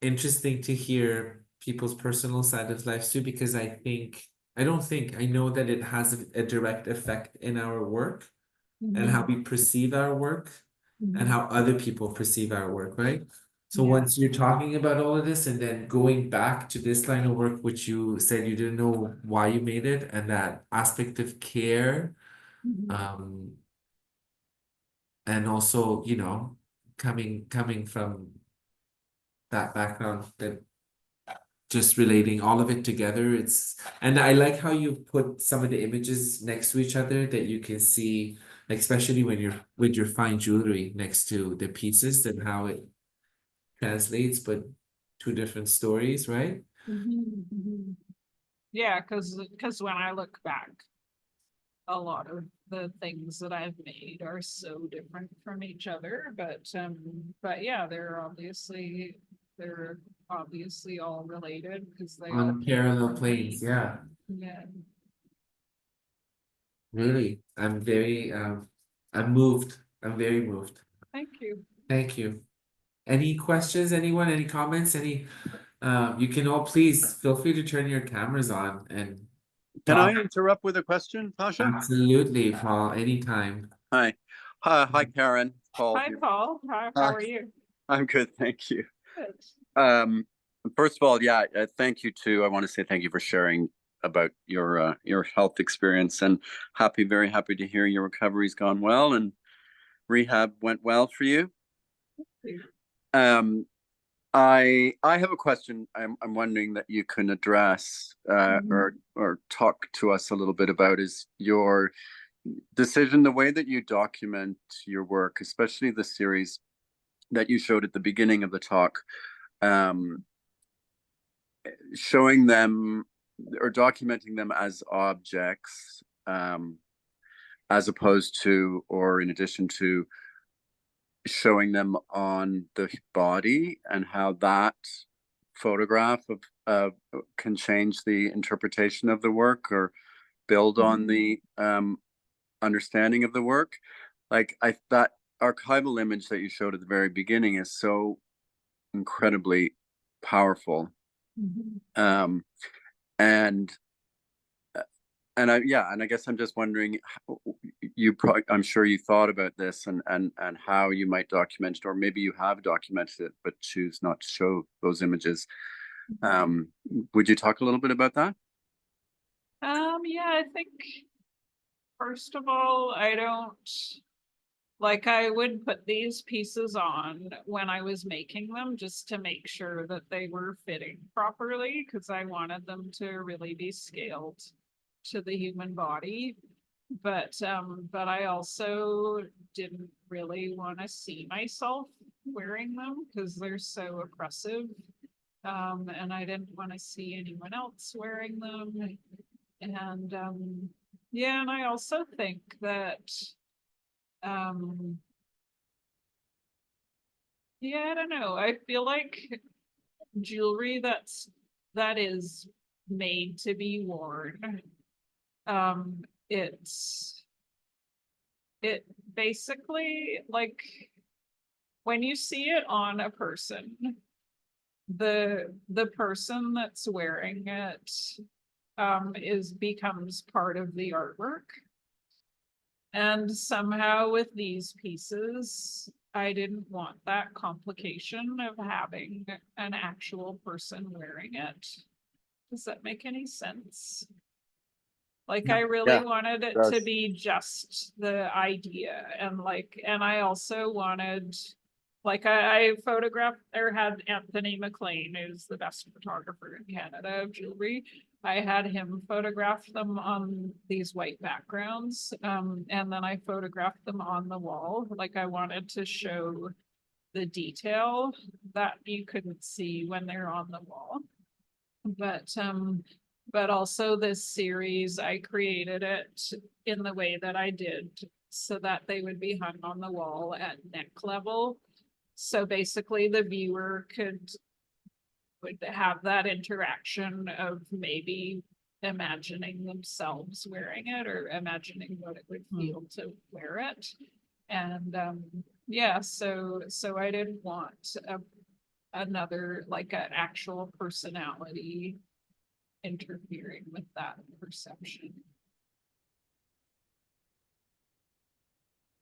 interesting to hear people's personal side of life too, because I know that it has a direct effect in our work and how we perceive our work and how other people perceive our work, right? So Yeah. once you're talking about all of this and then going back to this line of work, which you said you didn't know why you made it, and that aspect of care, and also, you know, coming from that background, that just relating all of it together, and I like how you put some of the images next to each other that you can see, like, especially when you're with your fine jewelry next to the pieces, and how it translates, but two different stories, right? Yeah, because when I look back, a lot of the things that I've made are so different from each other, but yeah, they're obviously all related because they all On parallel planes, yeah. yeah. Really, I'm moved. I'm very moved. Thank you. Thank you. Any questions, anyone? Any comments? You can all please feel free to turn your cameras on and Can I talk. interrupt with a question, Pasha? Absolutely, Paul, anytime. Hi. Hi, Karen. Paul Hi, here. Paul. How Hi. are you? I'm good, thank you. Good. First of all, yeah, thank you too. I want to say thank you for sharing about your health experience, and very happy to hear your recovery's gone well and rehab went well for you. I have a question I'm wondering that you can address or talk to us a little bit about, is your decision, the way that you document your work, especially the series that you showed at the beginning of the talk, showing them or documenting them as objects, as opposed to, or in addition to, showing them on the body, and how that photograph of can change the interpretation of the work or build on the understanding of the work. Like, that archival image that you showed at the very beginning is so incredibly powerful. And I guess I'm just wondering, I'm sure you thought about this and how you might document it, or maybe you have documented it but choose not to show those images. Would you talk a little bit about that? Yeah, I think first of all, I would put these pieces on when I was making them just to make sure that they were fitting properly, because I wanted them to really be scaled to the human body. But I also didn't really want to see myself wearing them because they're so oppressive. And I didn't want to see anyone else wearing them. And yeah, and I also think that yeah, I don't know. I feel like jewelry that is made to be worn. It basically, like, when you see it on a person, the person that's wearing it becomes part of the artwork. And somehow with these pieces, I didn't want that complication of having an actual person wearing it. Does that make any sense? Like Yeah. I really Yeah, wanted it does. to be just the idea, and and I also wanted, like I photographed or had Anthony McLean, who's the best photographer in Canada of jewelry. I had him photograph them on these white backgrounds, and then I photographed them on the wall. Like I wanted to show the detail that you couldn't see when they're on the wall. But also this series, I created it in the way that I did so that they would be hung on the wall at neck level. So basically the viewer would have that interaction of maybe imagining themselves wearing it or imagining what it would feel to wear it. And yeah, so I didn't want another, like an actual personality interfering with that perception.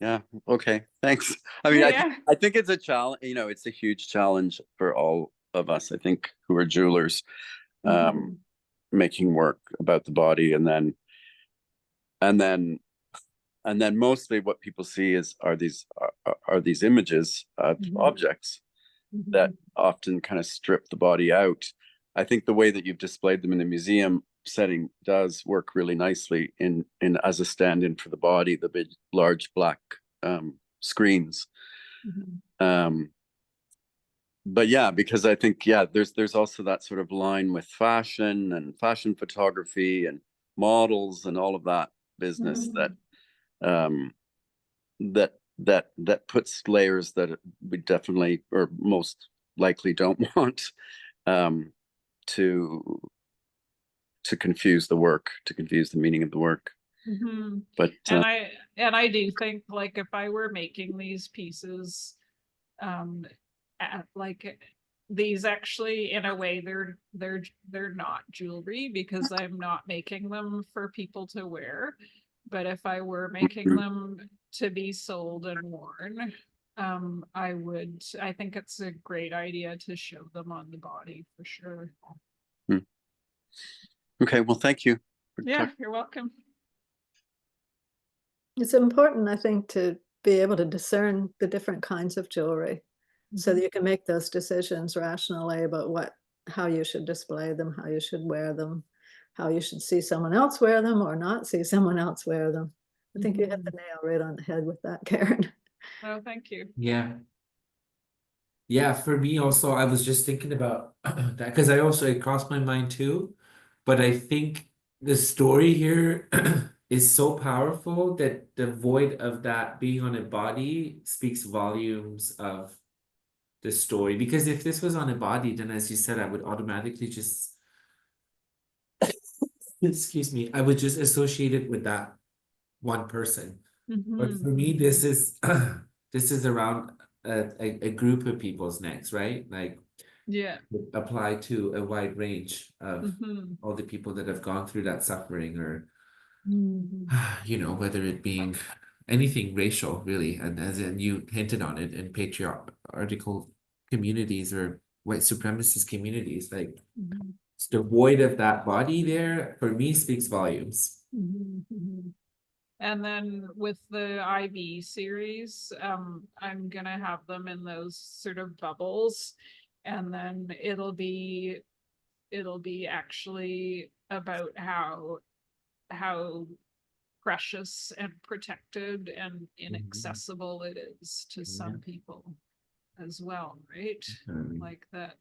Yeah, okay, thanks. I mean, Yeah. I think it's a challenge, you know, it's a huge challenge for all of us, I think, who are jewelers, Mhm. making work about the body, and then mostly what people see are these images of objects that often kind of strip the body out. I think the way that you've displayed them in the museum setting does work really nicely in as a stand-in for the body, the big large black screens. But yeah, because I think, yeah, there's also that sort of line with fashion and fashion photography and models and all of that business that that puts layers that we definitely or most likely don't want to confuse the work, to confuse the meaning of the work. But And I do think, like, if I were making these pieces, like these actually, in a way, they're not jewelry because I'm not making them for people to wear. But if I were making them to be sold and worn, I think it's a great idea to show them on the body for sure. okay, well, thank you. Yeah, you're welcome. It's important, I think, to be able to discern the different kinds of jewelry so that you can make those decisions rationally about how you should display them, how you should wear them, how you should see someone else wear them or not see someone else wear them. I think you hit the nail right on the head with that, Karen. Oh, thank you. Yeah. Yeah, for me also, I was just thinking about that because it crossed my mind too. But I think the story here is so powerful that the void of that being on a body speaks volumes of the story. Because if this was on a body, then as you said, I would automatically just, excuse me, I would just associate it with that one person. But for me, this is this is around a group of people's necks, right? Like Yeah. apply to a wide range of all the people that have gone through that suffering, or you know, whether it being anything racial, really, and as in you hinted on it, in patriarchal communities or white supremacist communities, like it's the void of that body there for me speaks volumes. And then with the IV series, I'm gonna have them in those sort of bubbles, and then it'll be actually about how precious and protected and inaccessible it is to some people as well, right? Like that,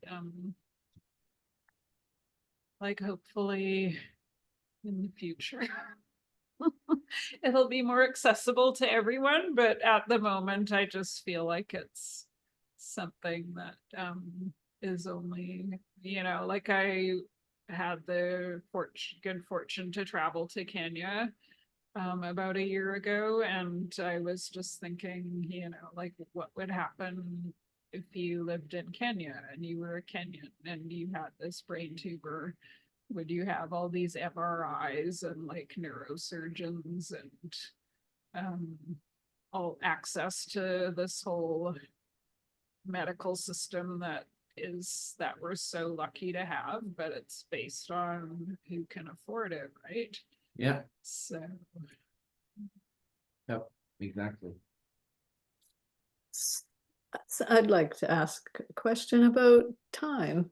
like hopefully in the future it'll be more accessible to everyone, but at the moment I just feel like it's something that is only, you know, like I had the good fortune to travel to Kenya about a year ago, and I was just thinking, you know, like what would happen if you lived in Kenya and you were a Kenyan and you had this brain tumor? Would you have all these MRIs and like neurosurgeons and all access to this whole medical system that we're so lucky to have, but it's based on who can afford it, right? Yeah, So, yep, exactly. So I'd like to ask a question about time.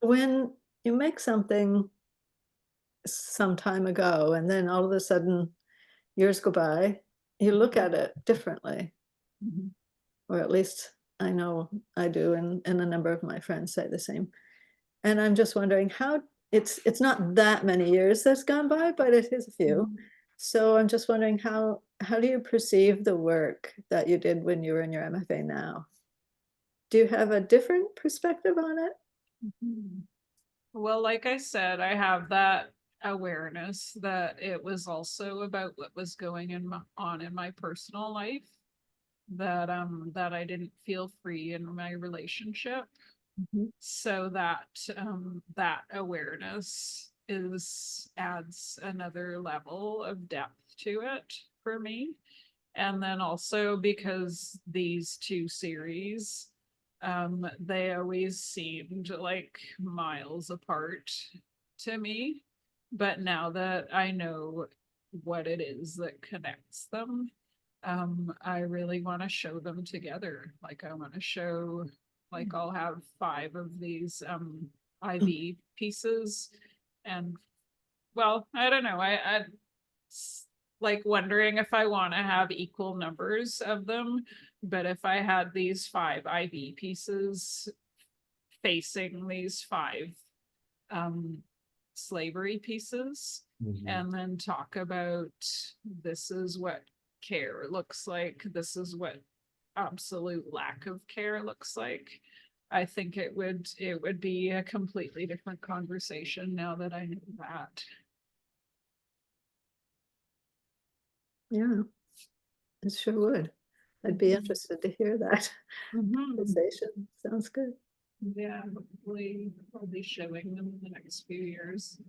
When you make something some time ago and then all of a sudden years go by, you look at it differently, mhm. or at least I know I do, and a number of my friends say the same. And I'm just wondering how it's not that many years that's gone by, but it is a few. So I'm just wondering how do you perceive the work that you did when you were in your MFA now? Do you have a different perspective on it? Mhm. Well, like I said, I have that awareness that it was also about what was going on in my personal life, that I didn't feel free in my relationship. Mhm. So that awareness adds another level of depth to it for me. And then also because these two series, they always seemed like miles apart to me. But now that I know what it is that connects them, I really want to show them together. Like I want to show, like I'll have 5 of these IV pieces, and well, I don't know. I like wondering if I want to have equal numbers of them, but if I had these 5 IV pieces facing these 5 um slavery pieces, Mhm. and then talk about this is what care looks like, this is what absolute lack of care looks like. I think it would be a completely different conversation now that I know that. Yeah, it sure would. I'd be interested to hear that conversation. Sounds good. Yeah, hopefully I'll be showing them in the next few years.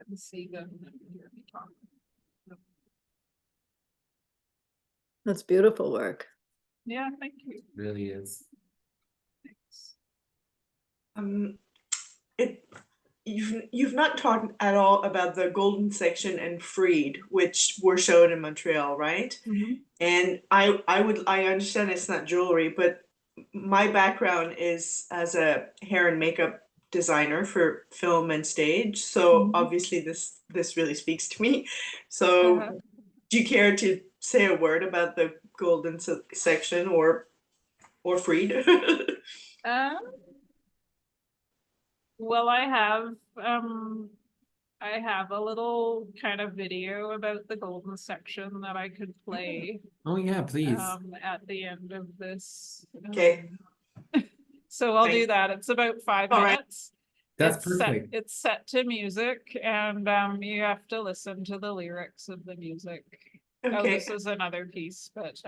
And see them and hear me talk. That's beautiful work. Yeah, thank you. Really is. Thanks. It you've not talked at all about the golden section and freed, which were shown in Montreal, right? And I understand it's not jewelry, but my background is as a hair and makeup designer for film and stage, so Mhm. obviously this really speaks to me. So Uh-huh. do you care to say a word about the golden section or freed? Um, well, I have a little kind of video about the golden section that I could play Oh yeah, please. at the end of this. Okay. So I'll do Thanks. that. It's about 5 All right. minutes. That's It's set, perfect. it's set to music, and you have to listen to the lyrics of the music. Oh, Okay. this is another piece, but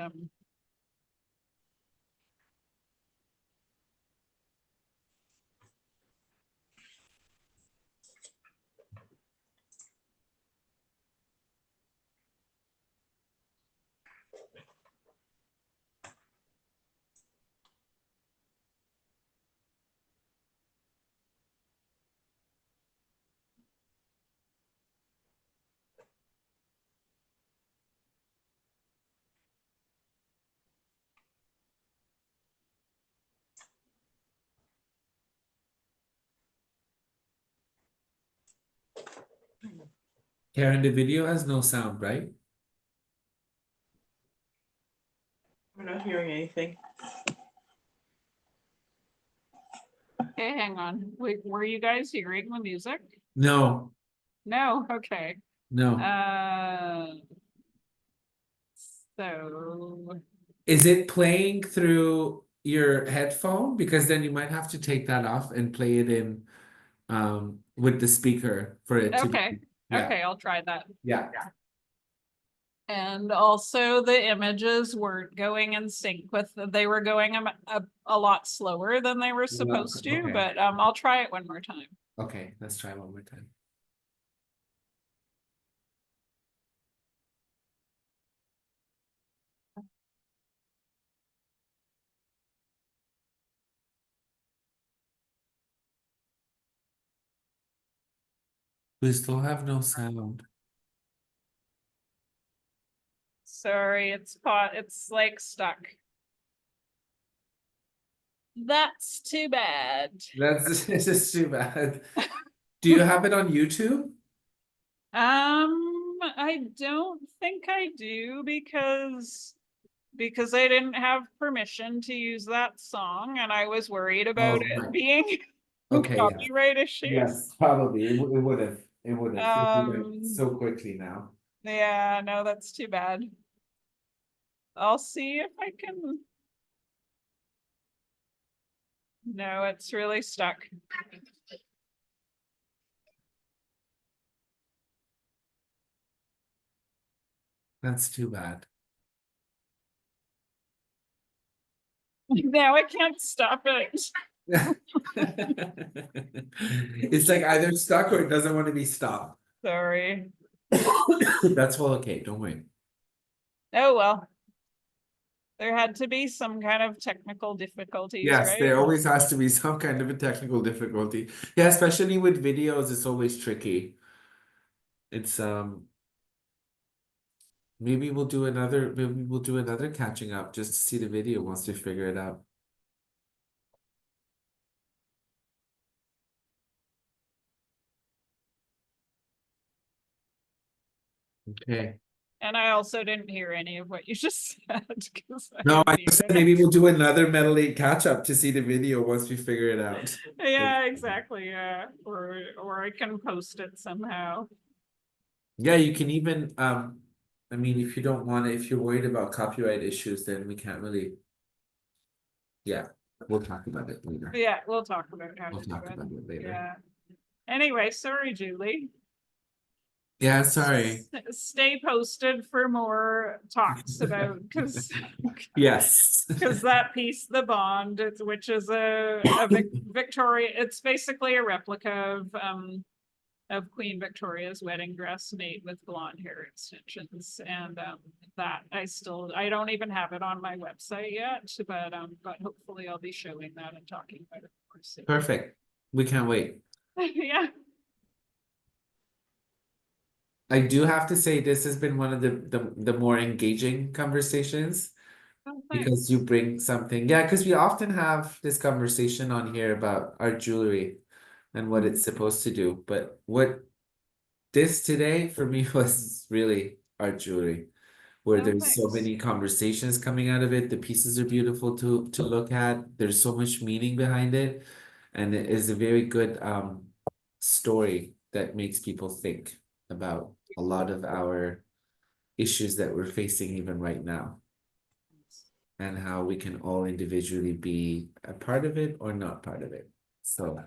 Karen, the video has no sound, right? We're not hearing anything. okay, hang on. Wait, were you guys hearing the music? No, No, okay. no. So Is it playing through your headphone? Because then you might have to take that off and play it in with the speaker for it to okay, be. Yeah, okay, I'll try that. yeah. And also the images weren't going in sync with, they were going a lot slower than they were supposed to, Okay. but I'll try it one more time. Okay, let's try one more time. We still have no sound. Sorry, it's like stuck. That's too bad. That's it's just too bad. Do you have it on YouTube? I don't think I do because I didn't have permission to use that song and I was worried about Oh, it right. being Okay, yeah. copyright issues. Yes, probably. It would have. It would have. It went so Um, quickly now. Yeah, no, that's too bad. I'll see if I can. No, it's really stuck. That's too bad. Now I can't stop it. It's like either stuck or it doesn't want to be stopped. Sorry. That's all okay. Don't worry. Oh, well. There had to be some kind of technical difficulties, Yes, right? there always has to be some kind of a technical difficulty. Yeah, especially with videos, it's always tricky. It's maybe we'll do another catching up just to see the video once we figure it out. Okay. And I also didn't hear any of what you just said. No, I just said maybe we'll do another Metal 8 catch up to see the video once we figure it out. Yeah, exactly. Yeah. Or I can post it somehow. Yeah, you can even I mean if you don't want to, if you're worried about copyright issues, then we can't really. Yeah, we'll talk about it later. Yeah, we'll talk about how We'll to talk do about it later. Yeah. Anyway, sorry, Julie. Yeah, sorry. Stay posted for more talks about because Yes. that piece, the bond, which is a Victoria. It's basically a replica of Queen Victoria's wedding dress made with blonde hair extensions, and that I don't even have it on my website yet, but hopefully I'll be showing that and talking about it more soon. Perfect. We can't wait. Yeah. I do have to say this has been one of the more engaging conversations Oh, because thanks. you bring something. Yeah, because we often have this conversation on here about our jewelry and what it's supposed to do. But what this today for me was really art jewelry, where Oh, there's so thanks. many conversations coming out of it. The pieces are beautiful to look at. There's so much meaning behind it, and it is a very good story that makes people think about a lot of our issues that we're facing even right now, and how we can all individually be a part of it or not part of it. So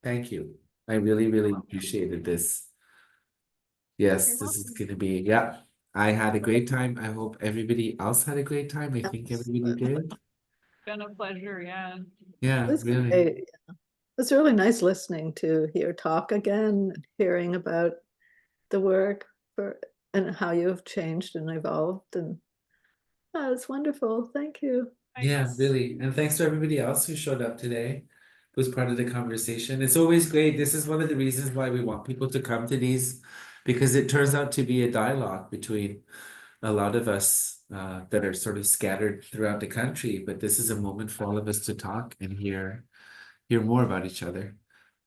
thank you. I really, really appreciated this. Yes, You're this is welcome. gonna be, yeah. I had a great time. I hope everybody else had a great time. I think everybody did. Been a pleasure, yeah. Yeah, It's really. great, yeah. It's really nice listening to hear talk again, hearing about the work and how you've changed and evolved, and it's wonderful. Thank you. Yeah, Thanks. really. And thanks to everybody else who showed up today, who's part of the conversation. It's always great. This is one of the reasons why we want people to come to these, because it turns out to be a dialogue between a lot of us that are sort of scattered throughout the country. But this is a moment for all of us to talk and hear more about each other.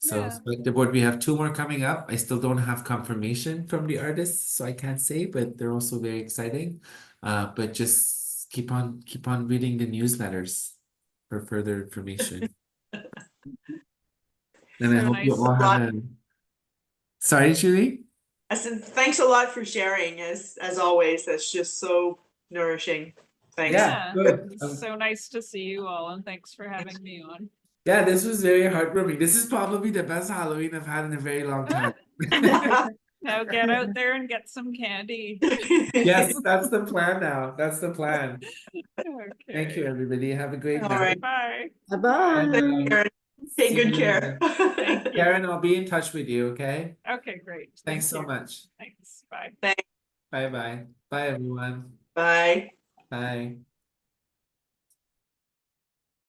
So Yeah. select the board, we have 2 more coming up. I still don't have confirmation from the artists, so I can't say, but they're also very exciting. But just keep on reading the newsletters for further information. And I So hope you nice. all have a. Sorry, Julie? I said, thanks a lot for sharing, as always. That's just so nourishing. Thanks. Yeah, good. It's so nice to see you all, and thanks for having me on. Yeah, this was very heartwarming. This is probably the best Halloween I've had in a very long time. Now get out there and get some candy. Yes, that's the plan now. That's the plan. Thank you, Okay. everybody. Have a great All night. right. Bye. Bye-bye. And, Karen, see take good you care. later. Thank you. Karen, I'll be in touch with you, okay? Okay, great. Thanks Thank so you. much. Thanks. Bye. Bye bye. Bye, everyone. Bye. Bye.